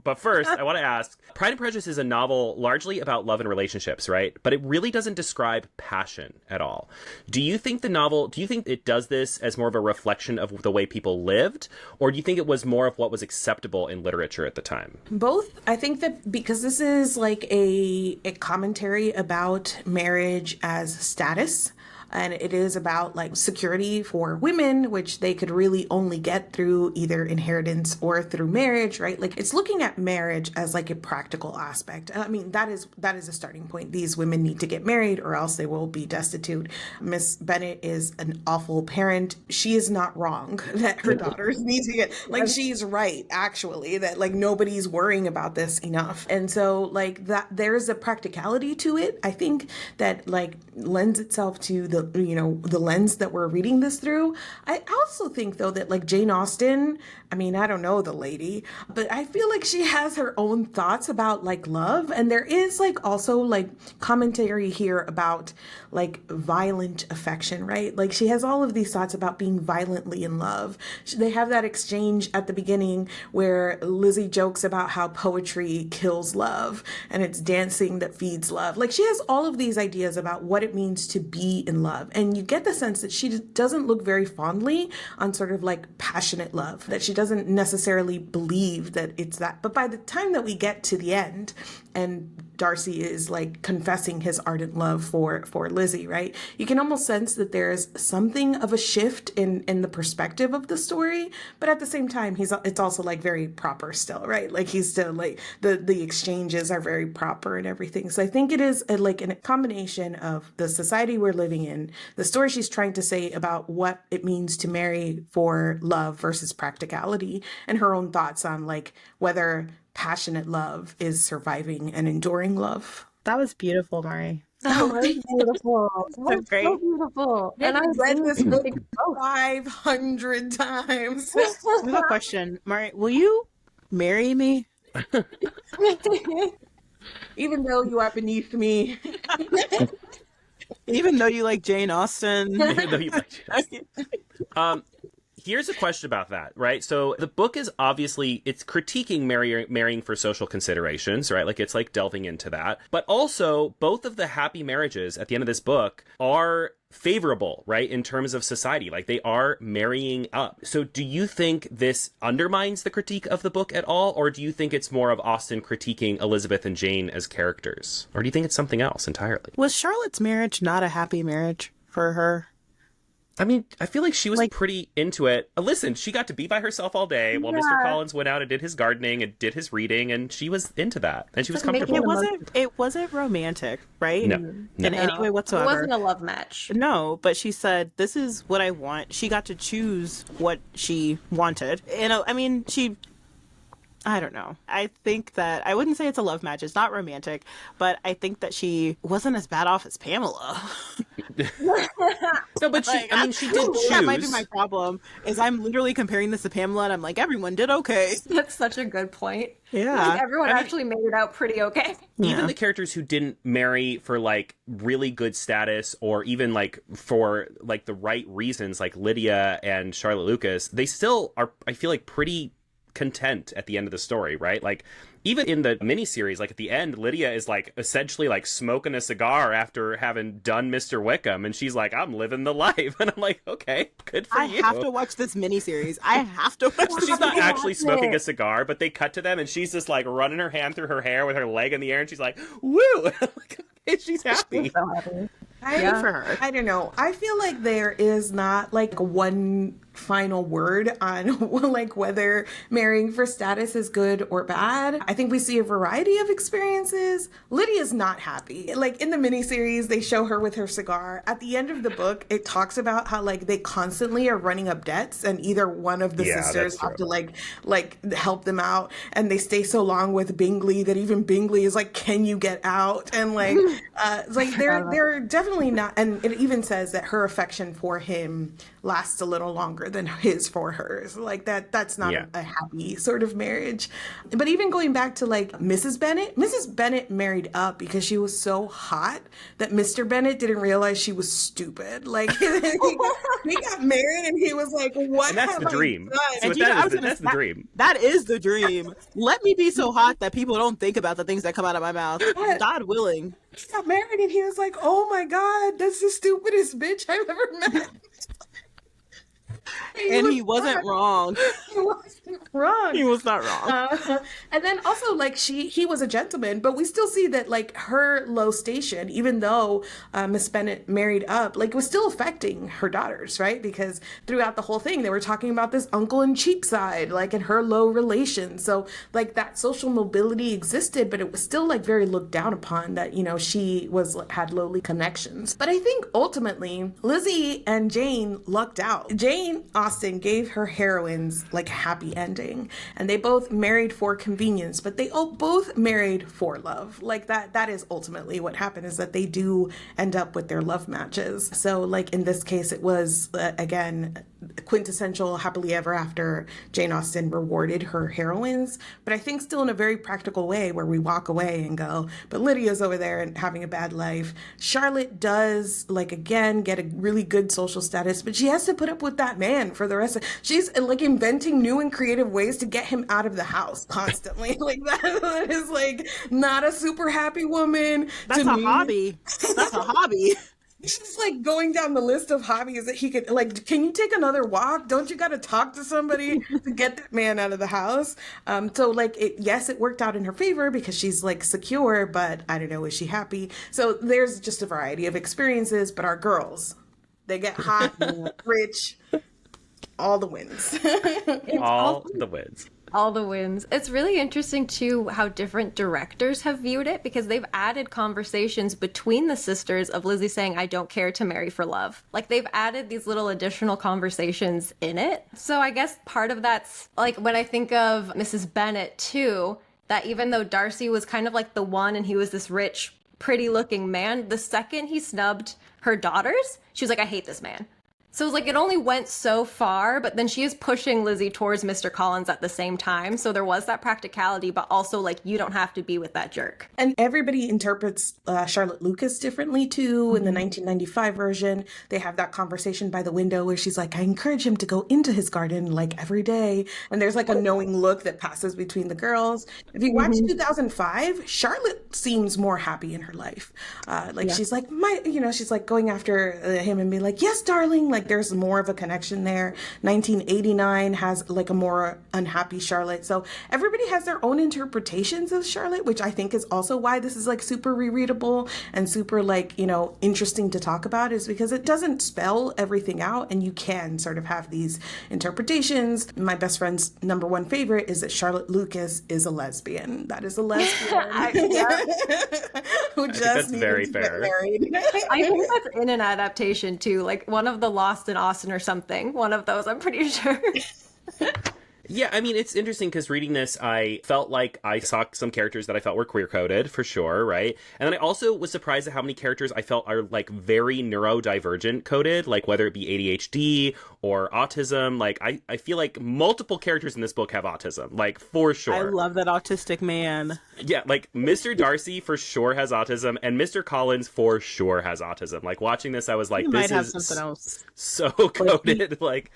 But first, I want to ask, Pride and Prejudice is a novel largely about love and relationships, right? But it really doesn't describe passion at all. Do you think it does this as more of a reflection of the way people lived? Or do you think it was more of what was acceptable in literature at the time? Both. I think that because this is like a commentary about marriage as status, and it is about like security for women, which they could really only get through either inheritance or through marriage, right? Like it's looking at marriage as like a practical aspect. I mean, that is a starting point. These women need to get married or else they will be destitute. Miss Bennet is an awful parent. She is not wrong that her daughters need to get, like she's right, actually, that like nobody's worrying about this enough. And so like that there's a practicality to it. I think that like lends itself to the lens that we're reading this through. I also think though that like Jane Austen, I mean, I don't know the lady, but I feel like she has her own thoughts about like love. And there is like also like commentary here about like violent affection, right? Like she has all of these thoughts about being violently in love. They have that exchange at the beginning where Lizzy jokes about how poetry kills love and it's dancing that feeds love. Like she has all of these ideas about what it means to be in love. And you get the sense that she doesn't look very fondly on sort of like passionate love, that she doesn't necessarily believe that it's that. But by the time that we get to the end and Darcy is like confessing his ardent love for Lizzy, right? You can almost sense that there's something of a shift in the perspective of the story, but at the same time, it's also like very proper still, right? Like he's still like the exchanges are very proper and everything. So I think it is like a combination of the society we're living in, the story she's trying to say about what it means to marry for love versus practicality, and her own thoughts on like whether passionate love is surviving and enduring love. That was beautiful, Mari. That was beautiful. That was great. so beautiful. And I've read this book 500 times. I have a question. Mari, will you marry me? Even though you are beneath me. Even though you like Jane Austen. Even though you like Jane Austen. Here's a question about that, right? So the book is obviously, it's critiquing marrying for social considerations, right? Like it's like delving into that. But also both of the happy marriages at the end of this book are favorable, right? In terms of society, like they are marrying up. So do you think this undermines the critique of the book at all? Or do you think it's more of Austen critiquing Elizabeth and Jane as characters? Or do you think it's something else entirely? Was Charlotte's marriage not a happy marriage for her? I mean, I feel like she was pretty into it. Listen, she got to be by herself all day while Mr. Collins went out and did his gardening and did his reading, and she was into that, and she was comfortable. It wasn't romantic, right? No. In any way whatsoever. It wasn't a love match. No, but she said, "This is what I want." She got to choose what she wanted. You know, I mean, she I don't know. I think that I wouldn't say it's a love match. It's not romantic, but I think that she wasn't as bad off as Pamela. No, but Like, I mean, she did that might be choose. my problem. Is I'm literally comparing this to Pamela, and I'm like, everyone did okay. That's such a good point. Yeah. Like, everyone I mean- actually made it out pretty okay. Even the characters who didn't marry for like really good status or even like for like the right reasons, like Lydia and Charlotte Lucas, they still are, I feel like, pretty content at the end of the story, right? Like even in the miniseries, like at the end, Lydia is like essentially like smoking a cigar after having done Mr. Wickham, and she's like, "I'm living the life," and I'm like, "Okay, good for I you." have to watch this miniseries. I have to watch this She's not miniseries. actually smoking a cigar, but they cut to them, and she's just like running her hand through her hair with her leg in the air, and she's like, "Woo!" Like, okay, she's happy. Good for her. I don't know. I feel like there is not like one final word on like whether marrying for status is good or bad. I think we see a variety of experiences. Lydia's not happy. Like in the miniseries, they show her with her cigar. At the end of the book, it talks about how like they constantly are running up debts, and either one of the sisters that's have to true. like help them out, and they stay so long with Bingley that even Bingley is like, "Can you get out?" And like, it's like they're definitely not. And it even says that her affection for him lasts a little longer than his for hers. Like that's not Yeah. a happy sort of marriage. But even going back to like Mrs. Bennet married up because she was so hot that Mr. Bennet didn't realize she was stupid. Like he got married and he was like, "What?" And that's have the I dream. done?" So And you know, I that was is gonna that's the dream. That is the dream. Let me be so hot that people don't think about the things that come out of my mouth. God willing. He got married and he was like, "Oh my God, that's the stupidest bitch I've ever met." And he wasn't wrong. He wasn't wrong. He was not wrong. And then also like he was a gentleman, but we still see that like her low station, even though Miss Bennet married up, like was still affecting her daughters, right? Because throughout the whole thing, they were talking about this uncle in Cheapside, like and her low relations. So like that social mobility existed, but it was still like very looked down upon that, you know, she had lowly connections. But I think ultimately Lizzy and Jane lucked out. Jane Austen gave her heroines like a happy ending, and they both married for convenience, but they both married for love. Like that is ultimately what happened, is that they do end up with their love matches. So like in this case, it was again quintessential happily ever after. Jane Austen rewarded her heroines, but I think still in a very practical way where we walk away and go, but Lydia's over there and having a bad life. Charlotte does like again get a really good social status, but she has to put up with that man for the rest of she's like inventing new and creative ways to get him out of the house constantly. Like that is like not a super happy woman. That's to a me. hobby. That's a hobby. She's like going down the list of hobbies that he could like. Can you take another walk? Don't you got to talk to somebody to get that man out of the house? So like yes, it worked out in her favor because she's like secure, but I don't know, is she happy? So there's just a variety of experiences, but our girls, they get hot, rich, all the wins. All the wins. All the wins. It's really interesting too how different directors have viewed it, because they've added conversations between the sisters of Lizzy saying, "I don't care to marry for love." Like they've added these little additional conversations in it. So I guess part of that's like when I think of Mrs. Bennet too, that even though Darcy was kind of like the one and he was this rich, pretty looking man, the second he snubbed her daughters, she was like, "I hate this man." So it was like it only went so far, but then she is pushing Lizzy towards Mr. Collins at the same time. So there was that practicality, but also like you don't have to be with that jerk. And everybody interprets Charlotte Lucas differently too. In the 1995 version, they have that conversation by the window where she's like, "I encourage him to go into his garden like every day." And there's like a knowing look that passes between the girls. If you watch 2005, Charlotte seems more happy in her life. She's like, she's like going after him and being like, "Yes, darling." Like there's more of a connection there. 1989 has like a more unhappy Charlotte. So everybody has their own interpretations of Charlotte, which I think is also why this is like super rereadable and super like, interesting to talk about, is because it doesn't spell everything out and you can sort of have these interpretations. My best friend's number one favorite is that Charlotte Lucas is a lesbian. That is a lesbian who just needed very to fair. get married. I think that's in an adaptation too, like one of the Lost in Austin or something. One of those, I'm pretty sure. Yeah, I mean, it's interesting because reading this, I felt like I saw some characters that I felt were queer coded for sure, right? And then I also was surprised at how many characters I felt are like very neurodivergent coded, like whether it be ADHD or autism. Like, I feel like multiple characters in this book have autism, like for sure. I love that autistic man. Yeah, like Mr. Darcy for sure has autism, and Mr. Collins for sure has autism. Like watching this, I was like, He this might have is something else. so coded. Like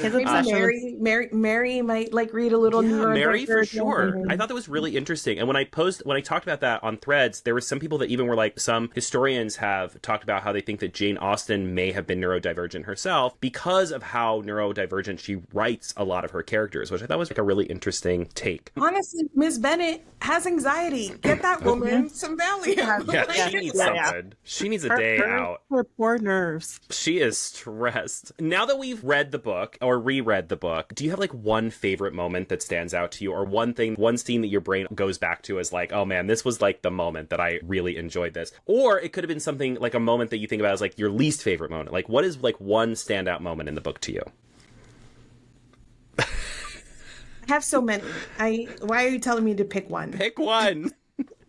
his Maybe obsession with Mary might like read a little Yeah, newer. Mary for sure. I thought that was really interesting. And when I talked about that on Threads, there were some people that even were like, some historians have talked about how they think that Jane Austen may have been neurodivergent herself because of how neurodivergent she writes a lot of her characters, which I thought was like a really interesting take. Honestly, Miss Bennett has anxiety. Get that woman some Valium. Yeah, she needs something. She needs a day out. her poor nerves. She is stressed. Now that we've read the book or reread the book, do you have like one favorite moment that stands out to you, or one scene that your brain goes back to as like, oh man, this was like the moment that I really enjoyed this? Or it could have been something like a moment that you think about as like your least favorite moment. Like, what is like one standout moment in the book to you? I have so many. Why are you telling me to pick one? Pick one.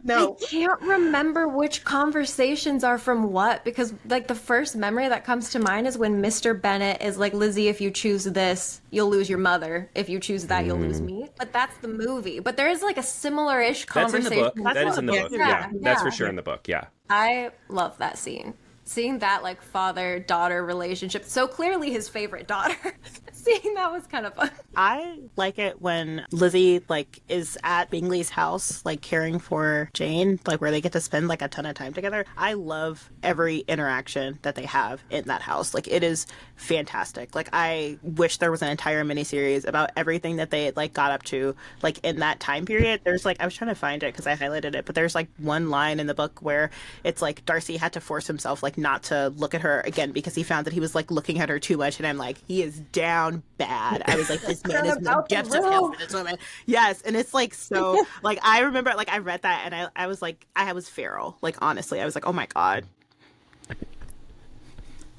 No. I can't remember which conversations are from what, because like the first memory that comes to mind is when Mr. Bennett is like, Lizzy, if you choose this, you'll lose your mother. If you choose that, you'll lose me. But that's the movie. But there is like a similar-ish That's in conversation. the book. That is in the book. Yeah, that's for sure in the book. Yeah. I love that scene. Seeing that like father-daughter relationship, so clearly his favorite daughter. Seeing that was kind of fun. I like it when Lizzy like is at Bingley's house, like caring for Jane, like where they get to spend like a ton of time together. I love every interaction that they have in that house. Like it is fantastic. Like I wish there was an entire miniseries about everything that they like got up to like in that time period. There's like, I was trying to find it because I highlighted it, but there's like one line in the book where it's like Darcy had to force himself like not to look at her again because he found that he was like looking at her too much, and I'm like, he is down bad. I was like, this man is no depth of hell for this woman. Yes, and it's like so like I remember like I read that and I was like, I was feral. Like honestly, I was like, oh my god.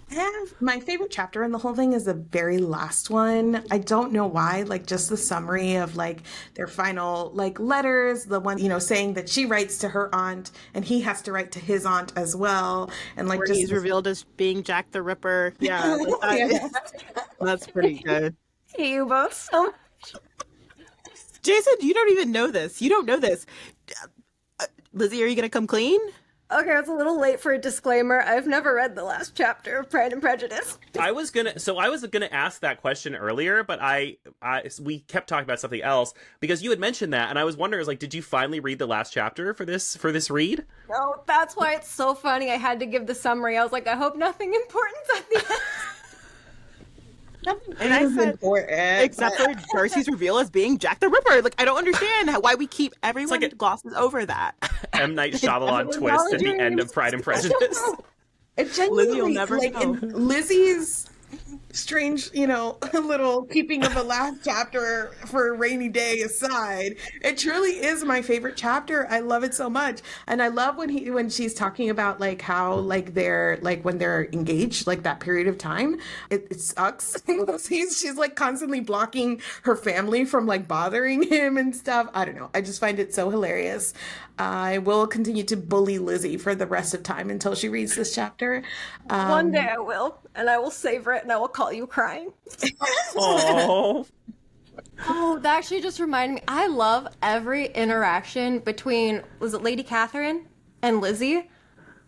I have my favorite chapter in the whole thing is the very last one. I don't know why, like just the summary of like their final like letters, the one, saying that she writes to her aunt and he has to write to his aunt as well. And like Where just he's revealed as being Jack the Ripper. Yeah, like that's pretty good. Hate you both so much. Jaysen, you don't even know this. You don't know this. Lizzy, are you gonna come clean? Okay, it's a little late for a disclaimer. I've never read the last chapter of Pride and Prejudice. I was gonna ask that question earlier, but we kept talking about something else because you had mentioned that, and I was wondering, did you finally read the last chapter for this read? No, that's why it's so funny. I had to give the summary. I was like, I hope nothing important's at the end. And I said, except for Darcy's reveal as being Jack the Ripper. Like, I don't understand why we keep everyone glosses over that. M. Night Shyamalan twist at the end of Pride and Prejudice. It genuinely, Lizzy will never know. Lizzy's strange, little keeping of a last chapter for a rainy day aside, it truly is my favorite chapter. I love it so much. And I love when she's talking about like how like they're like when they're engaged, like that period of time, it sucks. She's like constantly blocking her family from like bothering him and stuff. I don't know. I just find it so hilarious. I will continue to bully Lizzy for the rest of time until she reads this chapter. One day I will, and I will savor it, and I will call you crying. Oh. Oh, that actually just reminded me. I love every interaction between, was it Lady Catherine and Lizzy?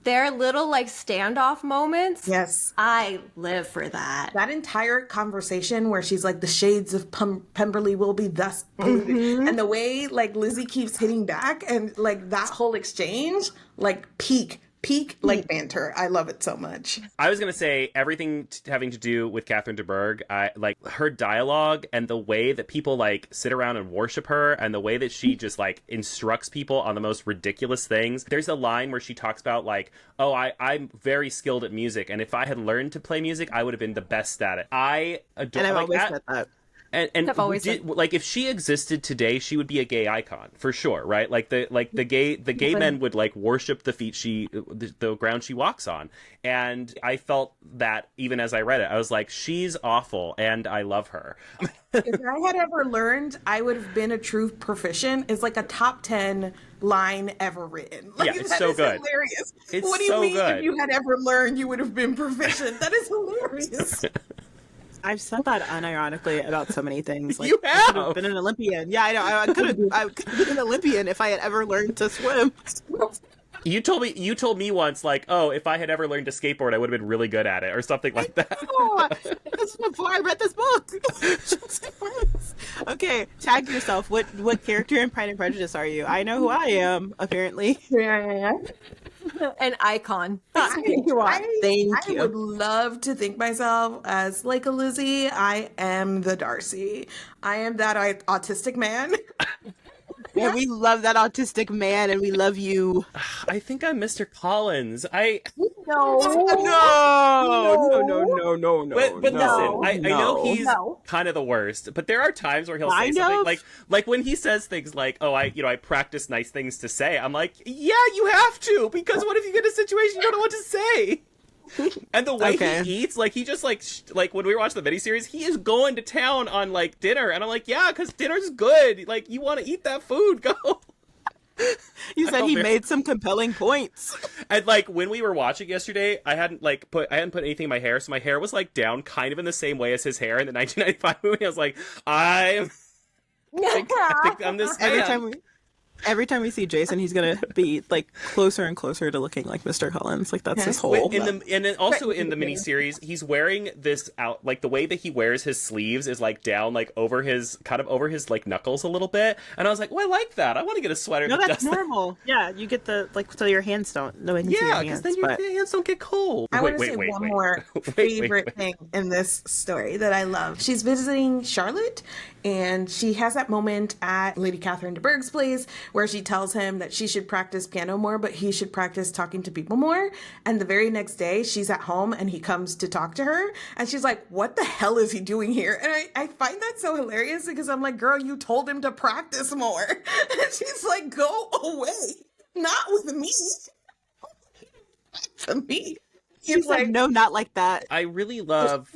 Their little like standoff moments. Yes. I live for that. That entire conversation where she's like, the shades of Pemberley will be thus polluted. And the way like Lizzy keeps hitting back and like that whole exchange, like peak like banter. I love it so much. I was going to say everything having to do with Catherine de Bourgh. I like her dialogue and the way that people like sit around and worship her and the way that she just like instructs people on the most ridiculous things. There's a line where she talks about like, oh, I'm very skilled at music. And if I had learned to play music, I would have been the best at it. I adore And I've like, always said that. And I've always did, like, if she existed today, she would be a gay icon for sure, right? Like the gay men would like worship the feet the ground she walks on. And I felt that even as I read it, I was like, she's awful and I love her. If I had ever learned, I would have been a true proficient. It's like a top 10 line ever written. Like, Yeah, it's that so is good. hilarious. It's What do you so mean good. if you had ever learned, you would have been proficient? That is hilarious. I've said that unironically about so many things. Like, You I could have. have been an Olympian. Yeah, I know. I could have been an Olympian if I had ever learned to swim. You told me once, like, oh, if I had ever learned to skateboard, I would have been really good at it, or something like that. Oh, that's before I read this book. Okay, tag yourself. What character in Pride and Prejudice are you? I know who I am, apparently. Yeah. An icon. You are. Thank I you. would love to think myself as like a Lizzy. I am the Darcy. I am that autistic man. Yeah, we love that autistic man, and we love you. I think I'm Mr. Collins. I No, no. but no, listen, I know he's No. kind of the worst, but there are times where he'll say Kind something of. like when he says things like, "Oh, I practice nice things to say." I'm like, "Yeah, you have to, because what if you get in a situation you don't know what to say?" And the way Okay. he eats, like he just like when we watch the miniseries, he is going to town on like dinner, and I'm like, "Yeah, because dinner's good. Like you want to eat that food, go." You said he made some compelling points. And like when we were watching yesterday, I hadn't put anything in my hair, so my hair was like down kind of in the same way as his hair in the 1995 movie. I was like, I think I'm this man. Every time we see Jaysen, he's gonna be like closer and closer to looking like Mr. Collins. Like that's his whole. And then also in the miniseries, he's wearing this out, like the way that he wears his sleeves is like down like over his like knuckles a little bit. And I was like, well, I like that. I want to get a sweater. No, that that's does that. normal. Yeah, you get the like so your hands don't. No one can see your Yeah, hands. because then your but... hands don't get cold. I want to say Wait, one wait. more favorite thing in this story that I love. She's visiting Charlotte, and she has that moment at Lady Catherine de Bourgh's place where she tells him that she should practice piano more, but he should practice talking to people more. And the very next day, she's at home and he comes to talk to her, and she's like, what the hell is he doing here? And I find that so hilarious because I'm like, girl, you told him to practice more. And she's like, go away. Not with me. To me. He's like, no, not like that. I really love.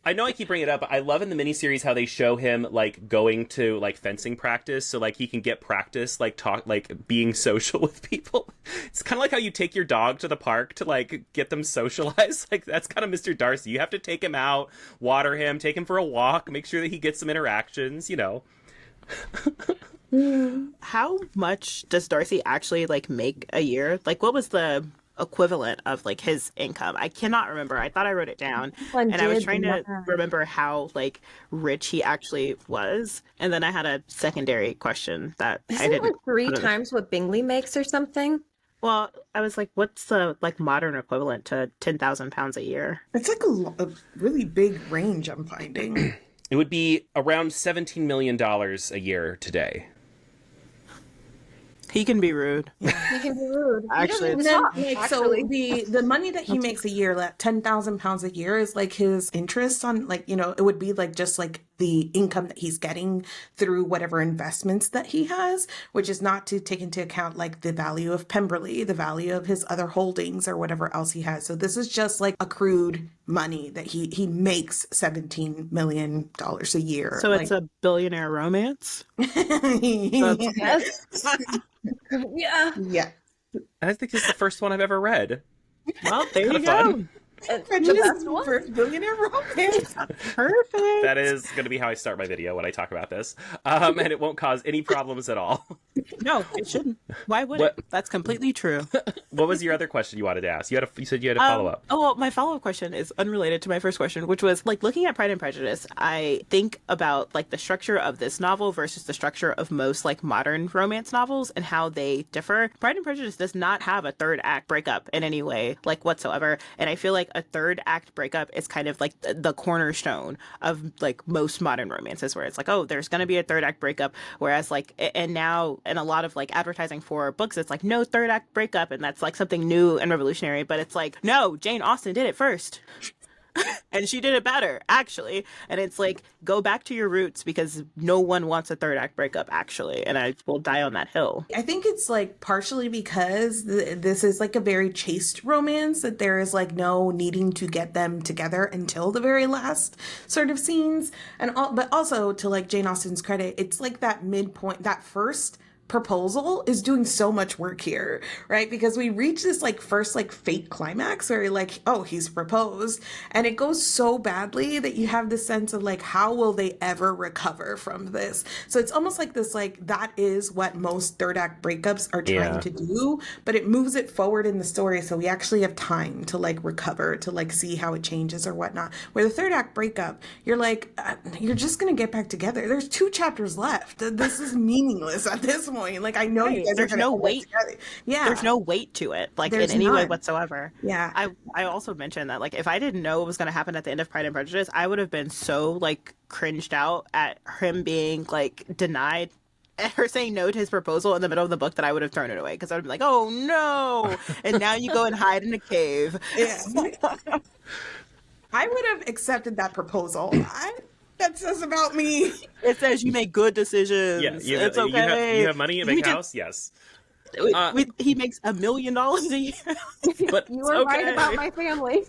I know I keep bringing it up, but I love in the miniseries how they show him like going to like fencing practice, so like he can get practice like being social with people. It's kind of like how you take your dog to the park to like get them socialized. Like that's kind of Mr. Darcy. You have to take him out, water him, take him for a walk, make sure that he gets some interactions. You know. How much does Darcy actually like make a year? Like, what was the equivalent of like his income? I cannot remember. I thought I wrote it down, and I was trying to remember how like rich he actually was, and then I had a secondary question that I Isn't it didn't. like three put in. times what Bingley makes or something? Well, I was like, what's the like modern equivalent to 10,000 pounds a year? It's like a really big range I'm finding. It would be around $17 million a year today. He can be rude. He can be rude. Actually, And it's then, not, like, actually. so the money that he makes a year, like 10,000 pounds a year, is like his interest on, like, you know, it would be like just like the income that he's getting through whatever investments that he has, which is not to take into account like the value of Pemberley, the value of his other holdings or whatever else he has. So this is just like accrued money that he makes $17 million a year. so it's a billionaire romance. Yes. Yeah. Yeah. I think it's the first one I've ever read. Well, there you Kinda go. fun. Prejudice best is the one. first billionaire romance. Perfect. That is going to be how I start my video when I talk about this, and it won't cause any problems at all. No, it shouldn't. Why would What- it? That's completely true. What was your other question you wanted to ask? You said you had a follow up. Oh, well, my follow-up question is unrelated to my first question, which was like looking at Pride and Prejudice, I think about like the structure of this novel versus the structure of most like modern romance novels and how they differ. Pride and Prejudice does not have a third act breakup in any way, like whatsoever. And I feel like a third act breakup is kind of like the cornerstone of like most modern romances, where it's like, oh, there's going to be a third act breakup. Whereas like, and now in a lot of like advertising for books, it's like no third act breakup. And that's like something new and revolutionary, but it's like, no, Jane Austen did it first. And she did it better, actually. And it's like, go back to your roots, because no one wants a third act breakup, actually. And I will die on that hill. I think it's like partially because this is like a very chaste romance, that there is like no needing to get them together until the very last sort of scenes. But also, to like Jane Austen's credit, it's like that midpoint, that first proposal is doing so much work here, right? Because we reach this like first like fate climax where you're like, oh, he's proposed, and it goes so badly that you have this sense of like, how will they ever recover from this? So it's almost like this, like, that is what most third act breakups are trying to do, but it moves it forward in the story, so we actually have time to like recover, to like see how it changes or whatnot. Where the third act breakup, you're like, you're just gonna get back together. There's 2 chapters left. This is meaningless at this point. Like, I know you guys there's are no weight. Yeah, There's no weight to it, like, There's in any way none. whatsoever. Yeah. I also mentioned that, like, if I didn't know what was going to happen at the end of Pride and Prejudice, I would have been so like cringed out at him being like denied, at her saying no to his proposal in the middle of the book, that I would have thrown it away, because I would be like, oh no, and now you go and hide in a cave. Yeah. I would have accepted that proposal. That says about me. It says you make good decisions. Yeah, It's okay. you have money, you make a house? Yes. He makes $1 million a year. But You were right about my family.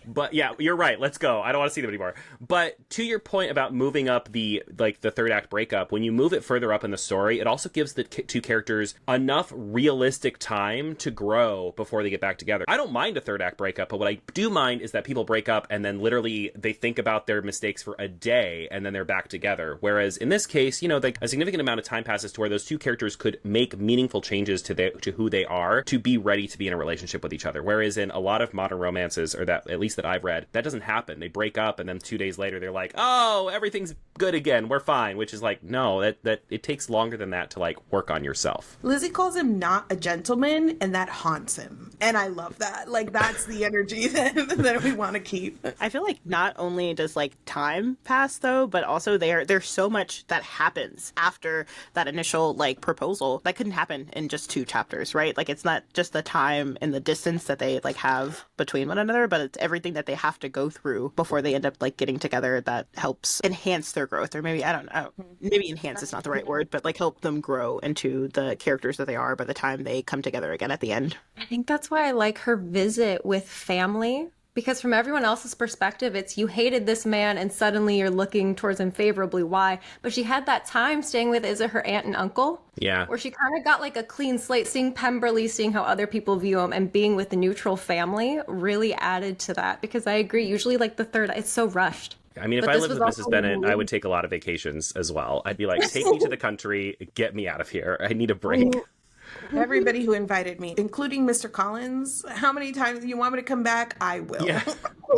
But yeah, you're right. Let's go. I don't want to see them anymore. But to your point about moving up the third act breakup, when you move it further up in the story, it also gives the 2 characters enough realistic time to grow before they get back together. I don't mind a third act breakup, but what I do mind is that people break up and then literally they think about their mistakes for a day and then they're back together. Whereas in this case, you know, like a significant amount of time passes to where those 2 characters could make meaningful changes to who they are to be ready to be in a relationship with each other. Whereas in a lot of modern romances, or that at least that I've read, that doesn't happen. They break up and then 2 days later they're like, oh, everything's good again, we're fine, which is like, no, that it takes longer than that to like work on yourself. Lizzy calls him not a gentleman, and that haunts him, and I love that. Like, that's the energy that we want to keep. I feel like not only does like time pass though, but also there's so much that happens after that initial like proposal that couldn't happen in just 2 chapters, right? Like, it's not just the time and the distance that they like have between one another, but it's everything that they have to go through before they end up like getting together that helps enhance their growth. Or maybe, I don't know, maybe enhance is not the right word, but like help them grow into the characters that they are by the time they come together again at the end. I think that's why I like her visit with family, because from everyone else's perspective, it's you hated this man and suddenly you're looking towards him favorably. Why? But she had that time staying with, is it her aunt and uncle? Yeah. Where she kind of got like a clean slate, seeing Pemberley, seeing how other people view him, and being with the neutral family really added to that. Because I agree, usually like the third, it's so rushed. I mean, if But I this lived was with also Mrs. Bennett, really- I would take a lot of vacations as well. I'd be like, take me to the country, get me out of here. I need a break. Everybody who invited me, including Mr. Collins, how many times you want me to come back? I will. Yeah,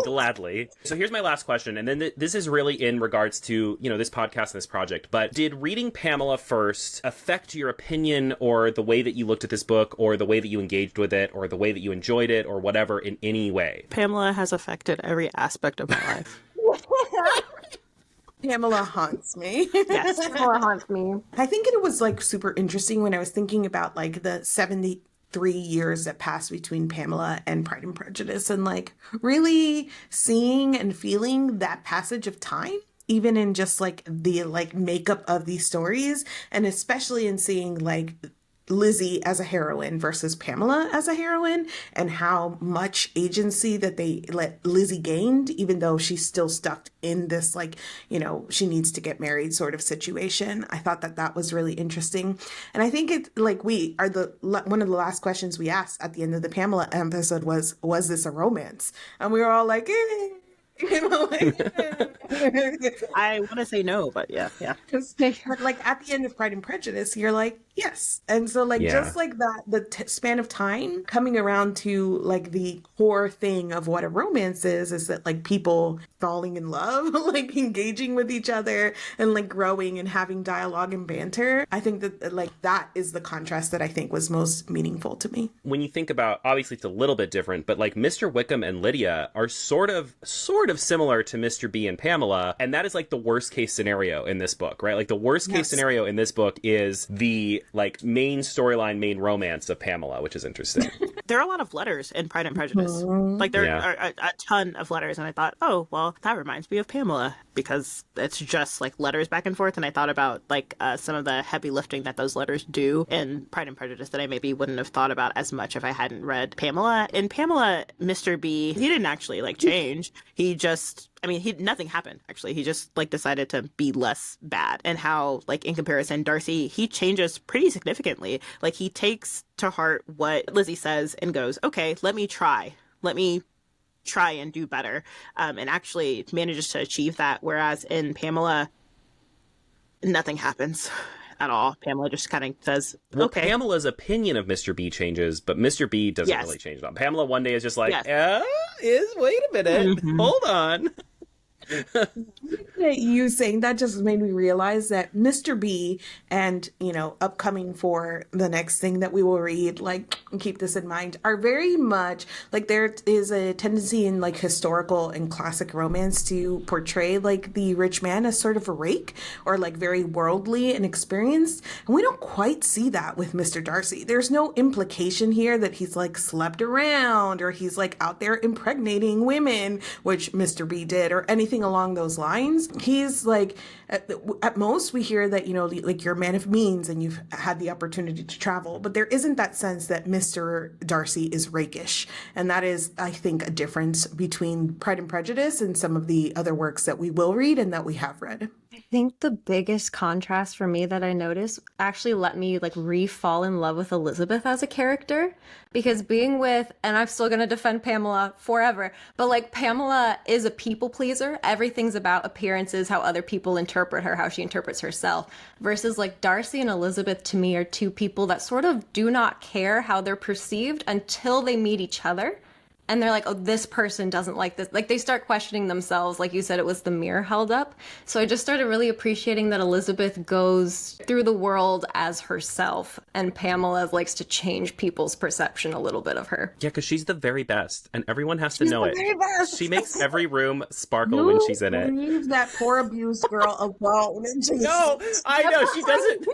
gladly. So here's my last question, and then this is really in regards to, you know, this podcast and this project, but did reading Pamela first affect your opinion or the way that you looked at this book or the way that you engaged with it or the way that you enjoyed it or whatever in any way? Pamela has affected every aspect of my life. Pamela haunts me. Yes. Or haunts me. I think it was like super interesting when I was thinking about like the 73 years that passed between Pamela and Pride and Prejudice, and like really seeing and feeling that passage of time, even in just like the like makeup of these stories, and especially in seeing like Lizzy as a heroine versus Pamela as a heroine, and how much agency that they let Lizzy gained, even though she's still stuck in this, like, you know, she needs to get married sort of situation. I thought that was really interesting. And I think it, like, one of the last questions we asked at the end of the Pamela episode was this a romance? And we were all like, eh. You know, like, I want to say no, but yeah. but like at the end of Pride and Prejudice, you're like, yes. And so like, just like that, the span of time coming around to like the core thing of what a romance is that like people falling in love, like engaging with each other and like growing and having dialogue and banter. I think that like that is the contrast that I think was most meaningful to me. When you think about, obviously it's a little bit different, but like Mr. Wickham and Lydia are sort of similar to Mr. B and Pamela, and that is like the worst case scenario in this book, right? Like the worst case scenario in this book is the like main storyline, main romance of Pamela, which is interesting. There are a lot of letters in Pride and Prejudice. Like, there Yeah. are a ton of letters, and I thought, oh, well, that reminds me of Pamela, because it's just, like, letters back and forth, and I thought about, like, some of the heavy lifting that those letters do in Pride and Prejudice that I maybe wouldn't have thought about as much if I hadn't read Pamela. In Pamela, Mr. B, he didn't actually, like, change. He just... I mean, nothing happened, actually. He just, like, decided to be less bad. And how, like, in comparison, Darcy, he changes pretty significantly. Like, he takes to heart what Lizzy says and goes, okay, let me try. Let me try and do better. And actually manages to achieve that. Whereas in Pamela, nothing happens at all. Pamela just kind of says, Well, okay. Pamela's opinion of Mr. B changes, but Mr. B doesn't Yes. really change at all. Pamela one day is just like, Yes. wait a minute, hold on. You saying that just made me realize that Mr. B and, upcoming for the next thing that we will read, like, keep this in mind, are very much like there is a tendency in like historical and classic romance to portray like the rich man as sort of a rake or like very worldly and experienced. And we don't quite see that with Mr. Darcy. There's no implication here that he's like slept around or he's like out there impregnating women, which Mr. B did, or anything along those lines. He's like, at most we hear that, like you're a man of means and you've had the opportunity to travel, but there isn't that sense that Mr. Darcy is rakish. And that is, I think, a difference between Pride and Prejudice and some of the other works that we will read and that we have read. I think the biggest contrast for me that I noticed actually let me like re-fall in love with Elizabeth as a character, because being with, and I'm still going to defend Pamela forever, but like Pamela is a people pleaser. Everything's about appearances, how other people interpret her, how she interprets herself, versus like Darcy and Elizabeth to me are two people that sort of do not care how they're perceived until they meet each other. And they're like, oh, this person doesn't like this. Like, they start questioning themselves. Like you said, it was the mirror held up. So I just started really appreciating that Elizabeth goes through the world as herself. And Pamela likes to change people's perception a little bit of her. Yeah, because she's the very best, and everyone has to know the it. very best. She makes every room sparkle when she's in it. Leave that poor abused girl alone. No, I know, she doesn't.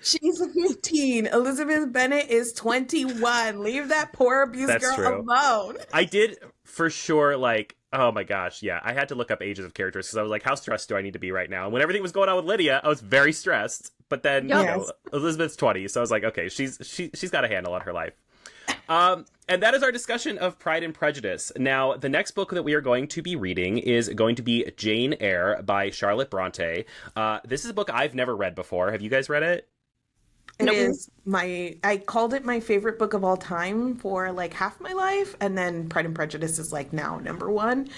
She's 15. Elizabeth Bennet is 21. Leave that poor abused That's girl true. alone. I did, for sure, like, oh my gosh, yeah. I had to look up ages of characters because I was like, how stressed do I need to be right now? And when everything was going on with Lydia, I was very stressed. But then, Yes. Elizabeth's 20, so I was like, okay, she's got a handle on her life. And that is our discussion of Pride and Prejudice. Now, the next book that we are going to be reading is going to be Jane Eyre by Charlotte Bronte. This is a book I've never read before. Have you guys read it? It is I called it my favorite book of all time for like half my life. And then Pride and Prejudice is like now number one.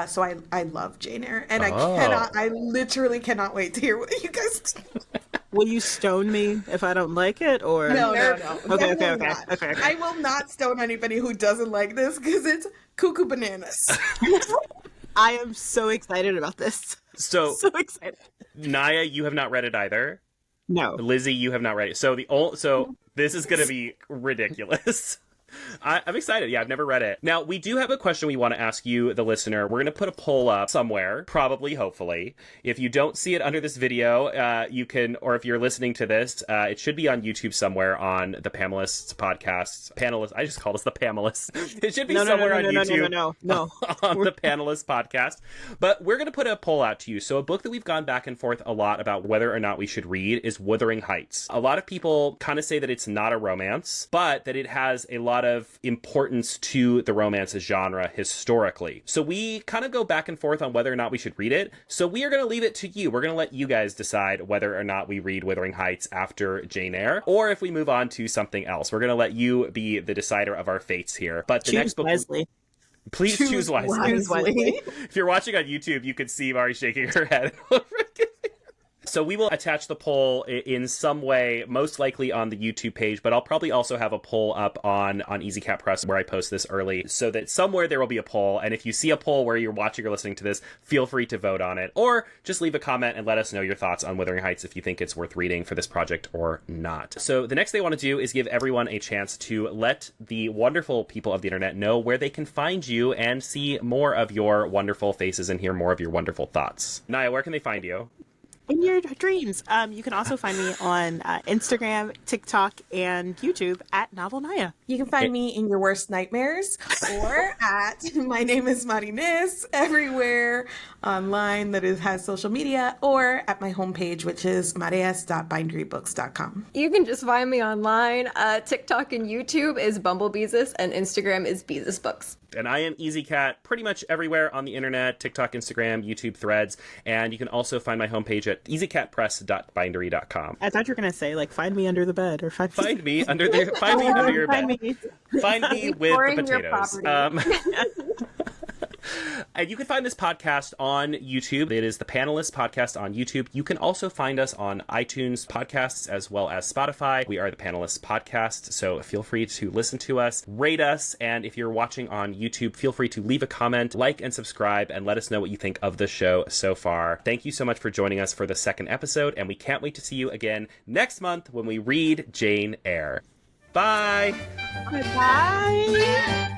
So I love Jane Eyre. And I literally cannot wait to hear what you guys Will you stone me if I don't like it, or No. Okay. I will not stone anybody who doesn't like this because it's cuckoo bananas. I am so excited about this. So, So excited. Niah, you have not read it either. No. Lizzy, you have not read it. So this is going to be ridiculous. I'm excited. Yeah, I've never read it. Now, we do have a question we want to ask you, the listener. We're going to put a poll up somewhere, probably, hopefully. If you don't see it under this video, you can, or if you're listening to this, it should be on YouTube somewhere on the Panelists podcast. Panelists, I just called us the Panelists. It should be somewhere on YouTube. No. On the Panelists podcast. But we're going to put a poll out to you. So a book that we've gone back and forth a lot about whether or not we should read is Wuthering Heights. A lot of people kind of say that it's not a romance, but that it has a lot of importance to the romance genre historically. So we kind of go back and forth on whether or not we should read it. So we are going to leave it to you. We're going to let you guys decide whether or not we read Wuthering Heights after Jane Eyre, or if we move on to something else. We're going to let you be the decider of our fates here. But the next book... wisely. Please choose wisely. Choose wisely. If you're watching on YouTube, you could see Mari shaking her head. So we will attach the poll in some way, most likely on the YouTube page, but I'll probably also have a poll up on Easy Cat Press where I post this early, so that somewhere there will be a poll. And if you see a poll where you're watching or listening to this, feel free to vote on it, or just leave a comment and let us know your thoughts on Wuthering Heights if you think it's worth reading for this project or not. So the next thing I want to do is give everyone a chance to let the wonderful people of the internet know where they can find you and see more of your wonderful faces and hear more of your wonderful thoughts. Niah, where can they find you? in your dreams. You can also find me on Instagram, TikTok, and YouTube at Novel Niah. You can find me in your worst nightmares or at My Name is Marines everywhere online that has social media, or at my homepage, which is mareas.binderybooks.com. You can just find me online. TikTok and YouTube is Bumblebeezus, and Instagram is Beezus Books. And I am Easy Cat pretty much everywhere on the internet, TikTok, Instagram, YouTube, Threads. And you can also find my homepage at easycatpress.bindery.com. I thought you were going to say, like, find me under the bed or Find me under your bed. Find me with the potatoes. And you can find this podcast on YouTube. It is the Panelists podcast on YouTube. You can also find us on iTunes podcasts as well as Spotify. We are the Panelists podcast, so feel free to listen to us, rate us, and if you're watching on YouTube, feel free to leave a comment, like, and subscribe, and let us know what you think of the show so far. Thank you so much for joining us for the second episode, and we can't wait to see you again next month when we read Jane Eyre. Bye! Bye!